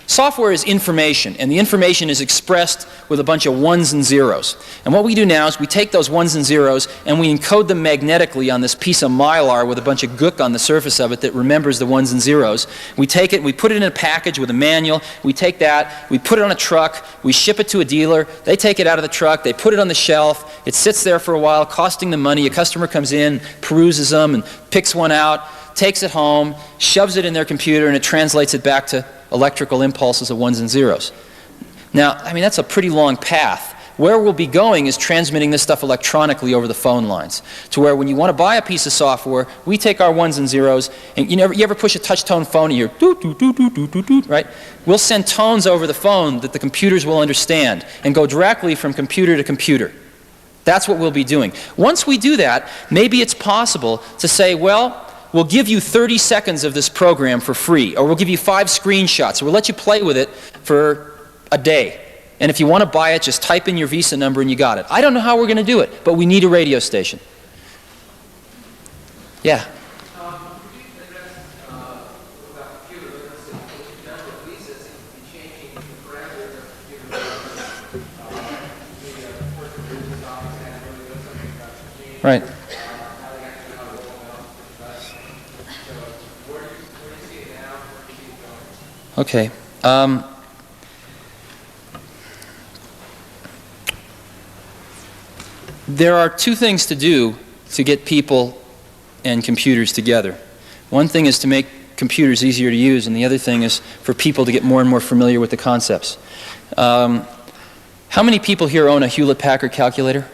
software is information, and the information is expressed with a bunch of ones and zeros. And what we do now is we take those ones and zeros and we encode them magnetically on this piece of mylar with a bunch of gook on the surface of it that remembers the ones and zeros. We take it, we put it in a package with a manual, we take that, we put it on a truck, we ship it to a dealer, they take it out of the truck, they put it on the shelf, it sits there for a while costing them money, a customer comes in, peruses them and picks one out, takes it home, shoves it in their computer, and it translates it back to electrical impulses of ones and zeros. Now, I mean, that's a pretty long path. Where we'll be going is transmitting this stuff electronically over the phone lines, to where when you want to buy a piece of software, we take our ones and zeros, and you ever push a touch-tone phone and you hear doot, doot, doot, doot, doot, doot, doot, right? We'll send tones over the phone that the computers will understand and go directly from computer to computer. That's what we'll be doing. Once we do that, maybe it's possible to say, well, we'll give you 30 seconds of this program for free, or we'll give you 5 screenshots, or we'll let you play with it for a day. And if you want to buy it, just type in your Visa number and you got it. I don't know how we're going to do it, but we need a radio station. Yeah? Right. Okay. There are two things to do to get people and computers together. One thing is to make computers easier to use, and the other thing is for people to get more and more familiar with the concepts. How many people here own a Hewlett-Packard calculator?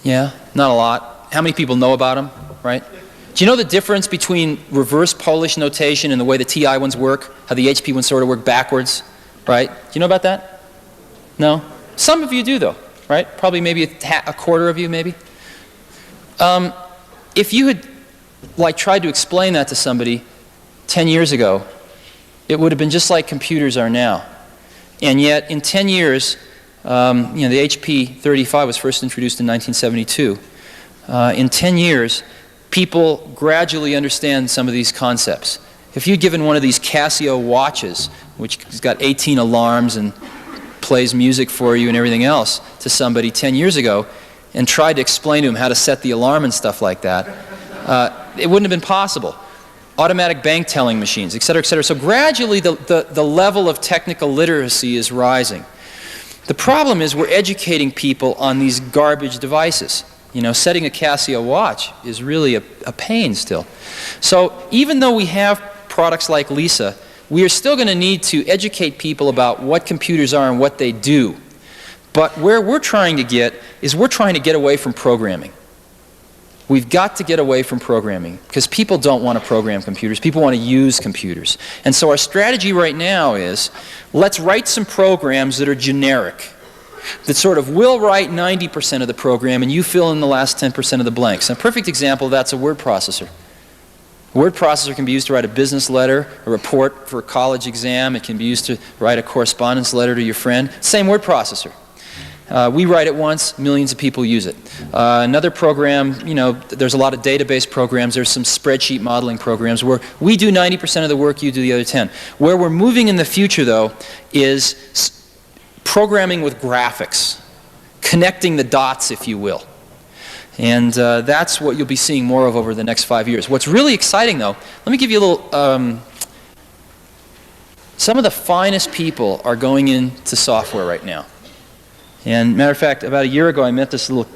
Yeah, not a lot. How many people know about them, right? Do you know the difference between reverse Polish notation and the way the TI ones work? How the HP ones sort of work backwards, right? Do you know about that? No? Some of you do, though, right? Probably maybe a quarter of you, maybe. If you had tried to explain that to somebody 10 years ago, it would have been just like computers are now. And yet, in 10 years, the HP 35 was first introduced in 1972. In 10 years, people gradually understand some of these concepts. If you'd given one of these Casio watches, which has got 18 alarms and plays music for you and everything else, to somebody 10 years ago, and tried to explain to him how to set the alarm and stuff like that, it wouldn't have been possible. Automatic bank telling machines, et cetera, et cetera. So gradually the level of technical literacy is rising. The problem is we're educating people on these garbage devices. You know, setting a Casio watch is really a pain still. So even though we have products like Lisa, we are still going to need to educate people about what computers are and what they do. But where we're trying to get is we're trying to get away from programming. We've got to get away from programming because people don't want to program computers. People want to use computers. And so our strategy right now is let's write some programs that are generic, that sort of will write 90% of the program and you fill in the last 10% of the blanks. And a perfect example of that's a word processor. A word processor can be used to write a business letter, a report for a college exam. It can be used to write a correspondence letter to your friend. Same word processor. We write it once, millions of people use it. Another program, there's a lot of database programs. There's some spreadsheet modeling programs where we do 90% of the work, you do the other 10. Where we're moving in the future, though, is programming with graphics, connecting the dots, if you will. And that's what you'll be seeing more of over the next 5 years. What's really exciting, though, let me give you a little... some of the finest people are going into software right now. And matter of fact, about a year ago, I met this little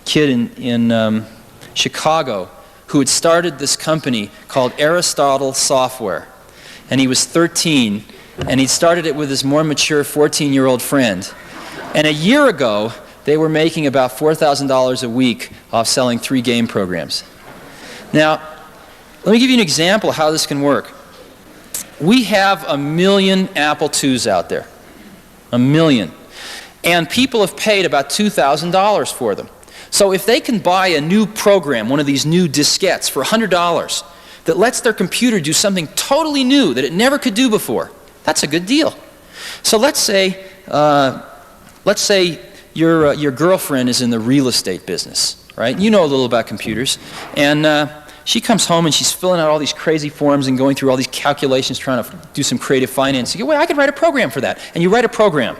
kid in Chicago who had started this company called Aristotle Software. And he was 13, and he started it with his more mature 14-year-old friend. And a year ago, they were making about $4,000 a week off selling 3 game programs. Now, let me give you an example of how this can work. We have 1 million Apple IIs out there. 1 million. And people have paid about $2,000 for them. So if they can buy a new program, one of these new diskettes, for $100 that lets their computer do something totally new that it never could do before, that's a good deal. So let's say your girlfriend is in the real estate business, right? You know a little about computers. And she comes home and she's filling out all these crazy forms and going through all these calculations trying to do some creative finance. You go, wait, I could write a program for that. And you write a program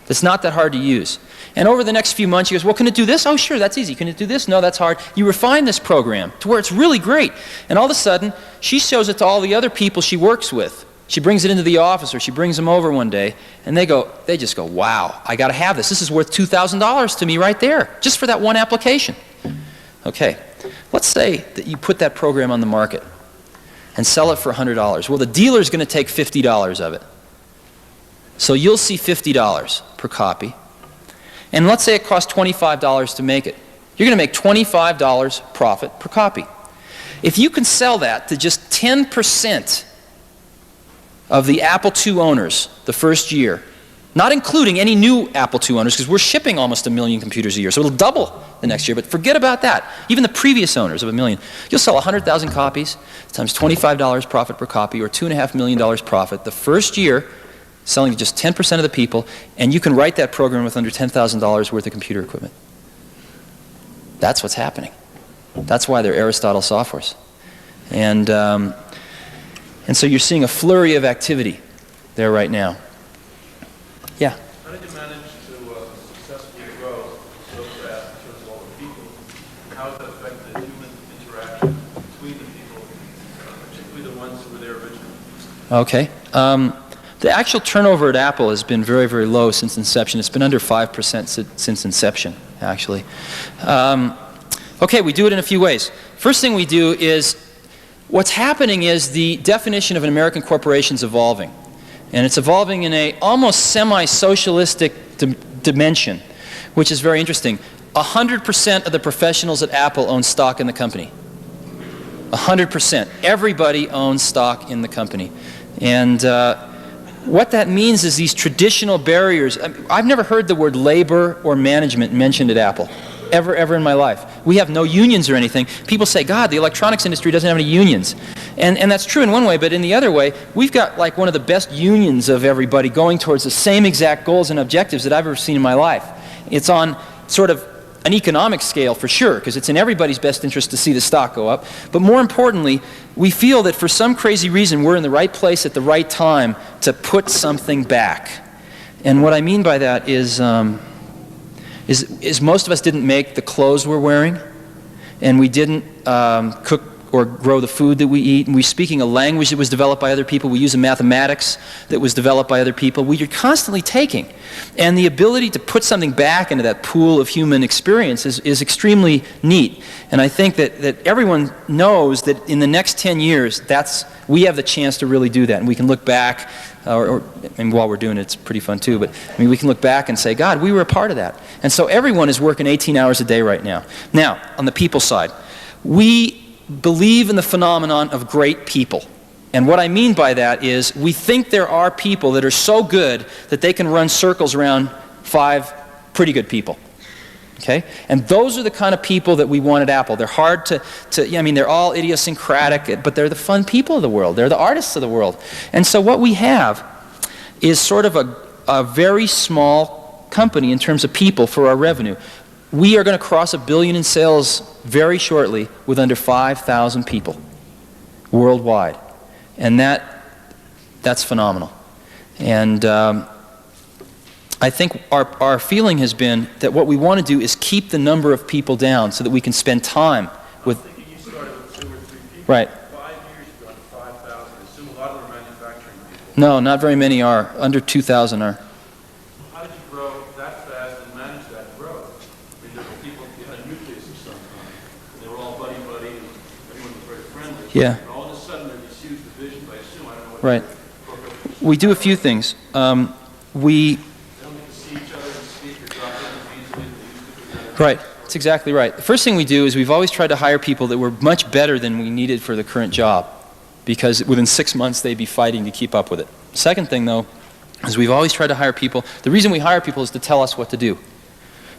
that's not that hard to use. And over the next few months, she goes, well, can it do this? Oh, sure, that's easy. Can it do this? No, that's hard. You refine this program to where it's really great. And all of a sudden, she shows it to all the other people she works with. She brings it into the office, or she brings them over one day, and they just go, wow, I got to have this. This is worth $2,000 to me right there, just for that one application. Okay, let's say that you put that program on the market and sell it for $100. Well, the dealer's going to take $50 of it. So you'll see $50 per copy. And let's say it costs $25 to make it. You're going to make $25 profit per copy. If you can sell that to just 10% of the Apple II owners the first year, not including any new Apple II owners, because we're shipping almost 1 million computers a year, so it'll double the next year, but forget about that. Even the previous owners of 1 million. You'll sell 100,000 copies times $25 profit per copy, or $2.5 million profit the first year, selling to just 10% of the people, and you can write that program with under $10,000 worth of computer equipment. That's what's happening. That's why they're Aristotle softwares. And so you're seeing a flurry of activity there right now. Yeah? How did you manage to successfully grow so fast in terms of all the people? How does that affect the human interaction between the people, particularly the ones who were there originally? Okay. The actual turnover at Apple has been very, very low since inception. It's been under 5% since inception, actually. Okay, we do it in a few ways. First thing we do is, what's happening is the definition of an American corporation is evolving. And it's evolving in a almost semi-socialistic dimension, which is very interesting. 100% of the professionals at Apple own stock in the company. 100%. Everybody owns stock in the company. And what that means is these traditional barriers. I've never heard the word labor or management mentioned at Apple, ever in my life. We have no unions or anything. People say, God, the electronics industry doesn't have any unions. And that's true in one way, but in the other way, we've got like one of the best unions of everybody going towards the same exact goals and objectives that I've ever seen in my life. It's on sort of an economic scale for sure, because it's in everybody's best interest to see the stock go up. But more importantly, we feel that for some crazy reason, we're in the right place at the right time to put something back. And what I mean by that is most of us didn't make the clothes we're wearing, and we didn't cook or grow the food that we eat, and we're speaking a language that was developed by other people. We use a mathematics that was developed by other people. We are constantly taking. And the ability to put something back into that pool of human experience is extremely neat. And I think that everyone knows that in the next 10 years, we have the chance to really do that. And we can look back, and while we're doing it, it's pretty fun too, but I mean, we can look back and say, God, we were a part of that. And so everyone is working 18 hours a day right now. Now, on the people side, we believe in the phenomenon of great people. And what I mean by that is we think there are people that are so good that they can run circles around 5 pretty good people. Okay? And those are the kind of people that we want at Apple. They're hard they're all idiosyncratic, but they're the fun people of the world. They're the artists of the world. And so what we have is sort of a very small company in terms of people for our revenue. We are going to cross $1 billion in sales very shortly with under 5,000 people worldwide. And that's phenomenal. And I think our feeling has been that what we want to do is keep the number of people down so that we can spend time with... I think you started with 2 or 3 people. Right. 5 years you've gone to 5,000. I assume a lot of them are manufacturing people. No, not very many are. Under 2,000 are. How did you grow that fast and manage that growth? I mean, there were people, you had a nucleus of some kind, and they were all buddy-buddy, and everyone was very friendly. Yeah. And all of a sudden, there's these huge divisions. I assume, I don't know what... Right. Corporate... We do a few things. We... They don't get to see each other and speak or drop in easily. They used to do that. Right. That's exactly right. The first thing we do is we've always tried to hire people that were much better than we needed for the current job, because within 6 months they'd be fighting to keep up with it. Second thing, though, is we've always tried to hire people. The reason we hire people is to tell us what to do.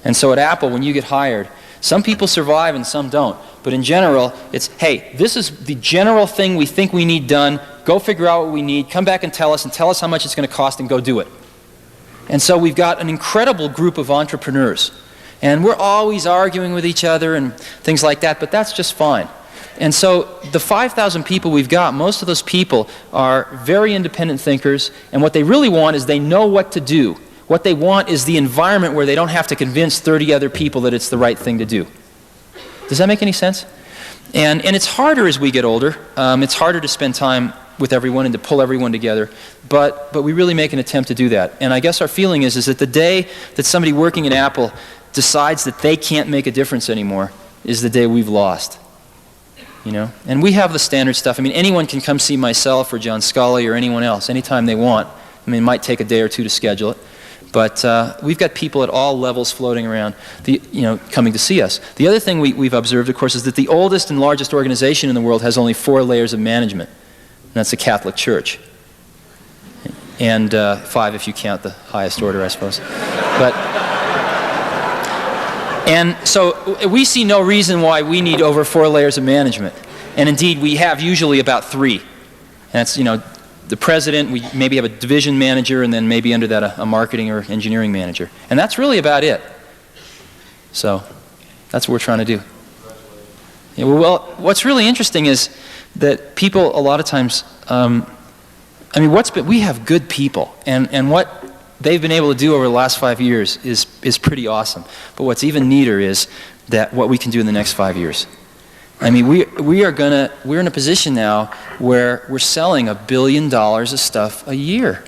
And so at Apple, when you get hired, some people survive and some don't. But in general, it's, hey, this is the general thing we think we need done. Go figure out what we need. Come back and tell us how much it's going to cost, and go do it. And so we've got an incredible group of entrepreneurs. And we're always arguing with each other and things like that, but that's just fine. And so the 5,000 people we've got, most of those people are very independent thinkers, and what they really want is they know what to do. What they want is the environment where they don't have to convince 30 other people that it's the right thing to do. Does that make any sense? And it's harder as we get older. It's harder to spend time with everyone and to pull everyone together, but we really make an attempt to do that. And I guess our feeling is that the day that somebody working at Apple decides that they can't make a difference anymore is the day we've lost. You know? And we have the standard stuff. I mean, anyone can come see myself or John Scully or anyone else anytime they want. I mean, it might take a day or two to schedule it. But we've got people at all levels floating around, coming to see us. The other thing we've observed, of course, is that the oldest and largest organization in the world has only 4 layers of management. And that's the Catholic Church. And 5 if you count the highest order, I suppose. And so we see no reason why we need over 4 layers of management. And indeed, we have usually about 3. And that's, the president, we maybe have a division manager, and then maybe under that a marketing or engineering manager. And that's really about it. So that's what we're trying to do. Yeah, well, what's really interesting is that people a lot of times, we have good people, and what they've been able to do over the last 5 years is pretty awesome. But what's even neater is that what we can do in the next 5 years. I mean, we're in a position now where we're selling $1 billion of stuff a year,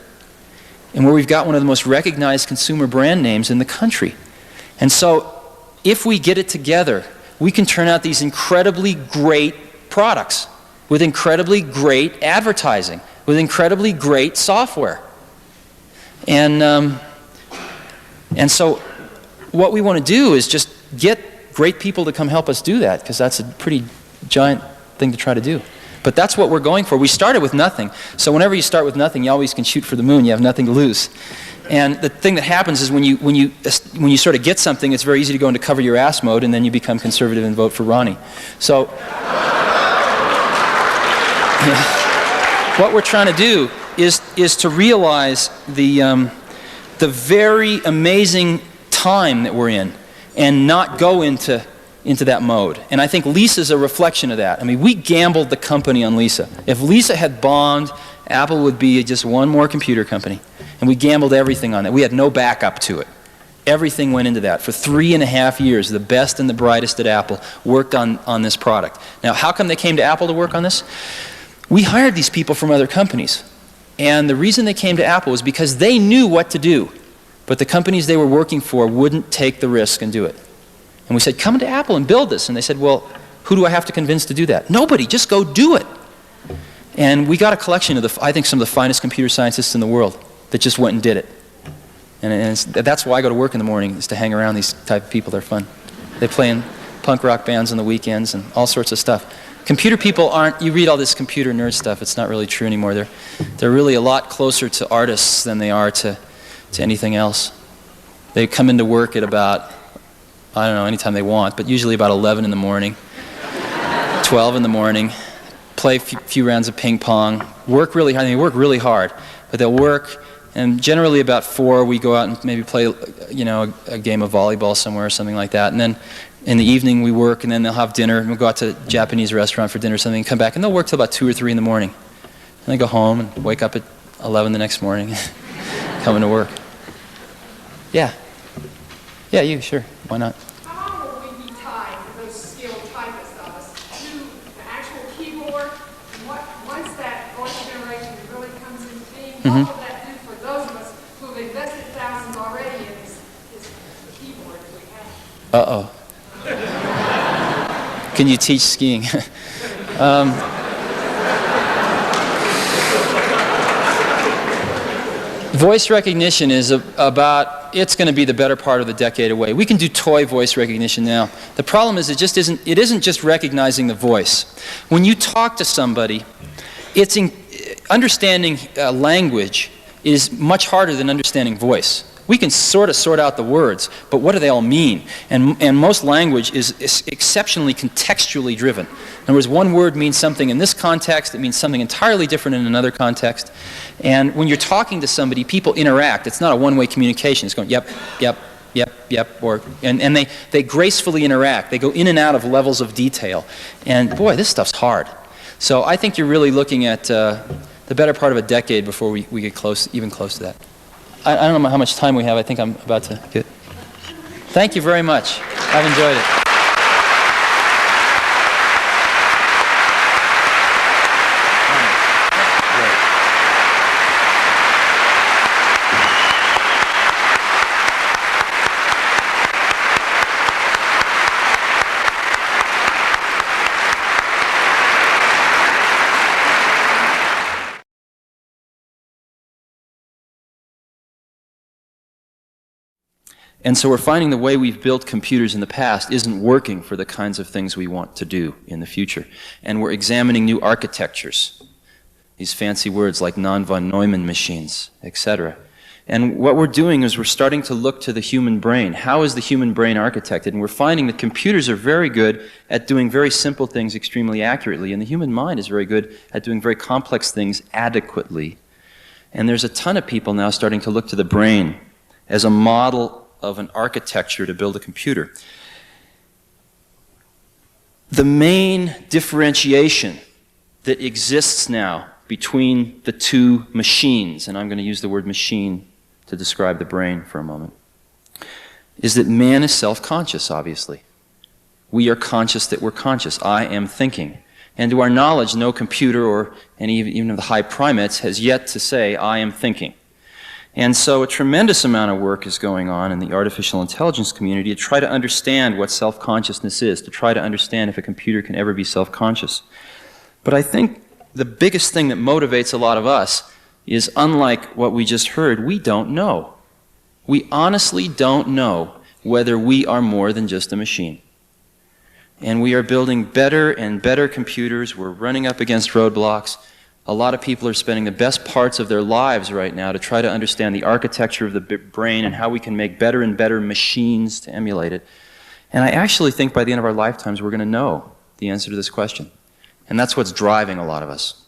and where we've got one of the most recognized consumer brand names in the country. And so, if we get it together, we can turn out these incredibly great products with incredibly great advertising, with incredibly great software. And so what we want to do is just get great people to come help us do that, because that's a pretty giant thing to try to do. But that's what we're going for. We started with nothing. So whenever you start with nothing, you always can shoot for the moon. You have nothing to lose. And the thing that happens is when you sort of get something, it's very easy to go into cover your ass mode, and then you become conservative and vote for Ronnie. So what we're trying to do is to realize the very amazing time that we're in, and not go into that mode. And I think Lisa's a reflection of that. I mean, we gambled the company on Lisa. If Lisa had bombed, Apple would be just one more computer company. And we gambled everything on that. We had no backup to it. Everything went into that. For 3.5 years, the best and the brightest at Apple worked on this product. Now, how come they came to Apple to work on this? We hired these people from other companies. And the reason they came to Apple was because they knew what to do. But the companies they were working for wouldn't take the risk and do it. And we said, come to Apple and build this. And they said, well, who do I have to convince to do that? Nobody, just go do it. And we got a collection of I think some of the finest computer scientists in the world that just went and did it. And that's why I go to work in the morning, is to hang around these type of people. They're fun. They play in punk rock bands on the weekends and all sorts of stuff. Computer people aren't, you read all this computer nerd stuff, it's not really true anymore. They're really a lot closer to artists than they are to anything else. They come into work at about, I don't know, anytime they want, but usually about 11 in the morning, 12 in the morning, play a few rounds of ping pong, work really hard. They work really hard, but they'll work, and generally about 4 we go out and maybe play, a game of volleyball somewhere or something like that, and then in the evening we work, and then they'll have dinner, and we'll go out to a Japanese restaurant for dinner or something, and come back, and they'll work till about 2 or 3 in the morning. And they go home and wake up at 11 the next morning, coming to work. Yeah. Yeah, you, sure. Why not? How will we be tied, those skilled typists of us, to the actual keyboard? And once that voice generation really comes into being, what will that do for those of us who have invested thousands already in this keyboard that we have? Uh-oh. Can you teach skiing? Voice recognition is it's going to be the better part of the decade away. We can do toy voice recognition now. The problem is it isn't just recognizing the voice. When you talk to somebody, understanding language is much harder than understanding voice. We can sort out the words, but what do they all mean? And most language is exceptionally contextually driven. In other words, one word means something in this context, it means something entirely different in another context. And when you're talking to somebody, people interact. It's not a one-way communication. It's going, yep, yep, yep, yep, and they gracefully interact. They go in and out of levels of detail. And boy, this stuff's hard. So I think you're really looking at the better part of a decade before we get even close to that. I don't know how much time we have. I think I'm about to get... Thank you very much. I've enjoyed it. And so we're finding the way we've built computers in the past isn't working for the kinds of things we want to do in the future. And we're examining new architectures, these fancy words like non-von Neumann machines, etc. And what we're doing is we're starting to look to the human brain. How is the human brain architected? And we're finding that computers are very good at doing very simple things extremely accurately, and the human mind is very good at doing very complex things adequately. And there's a ton of people now starting to look to the brain as a model of an architecture to build a computer. The main differentiation that exists now between the two machines, and I'm going to use the word machine to describe the brain for a moment, is that man is self-conscious, obviously. We are conscious that we're conscious. I am thinking. And to our knowledge, no computer or even of the high primates has yet to say, I am thinking. And so a tremendous amount of work is going on in the artificial intelligence community to try to understand what self-consciousness is, to try to understand if a computer can ever be self-conscious. But I think the biggest thing that motivates a lot of us is, unlike what we just heard, we don't know. We honestly don't know whether we are more than just a machine. And we are building better and better computers. We're running up against roadblocks. A lot of people are spending the best parts of their lives right now to try to understand the architecture of the brain and how we can make better and better machines to emulate it. And I actually think by the end of our lifetimes we're going to know the answer to this question. And that's what's driving a lot of us.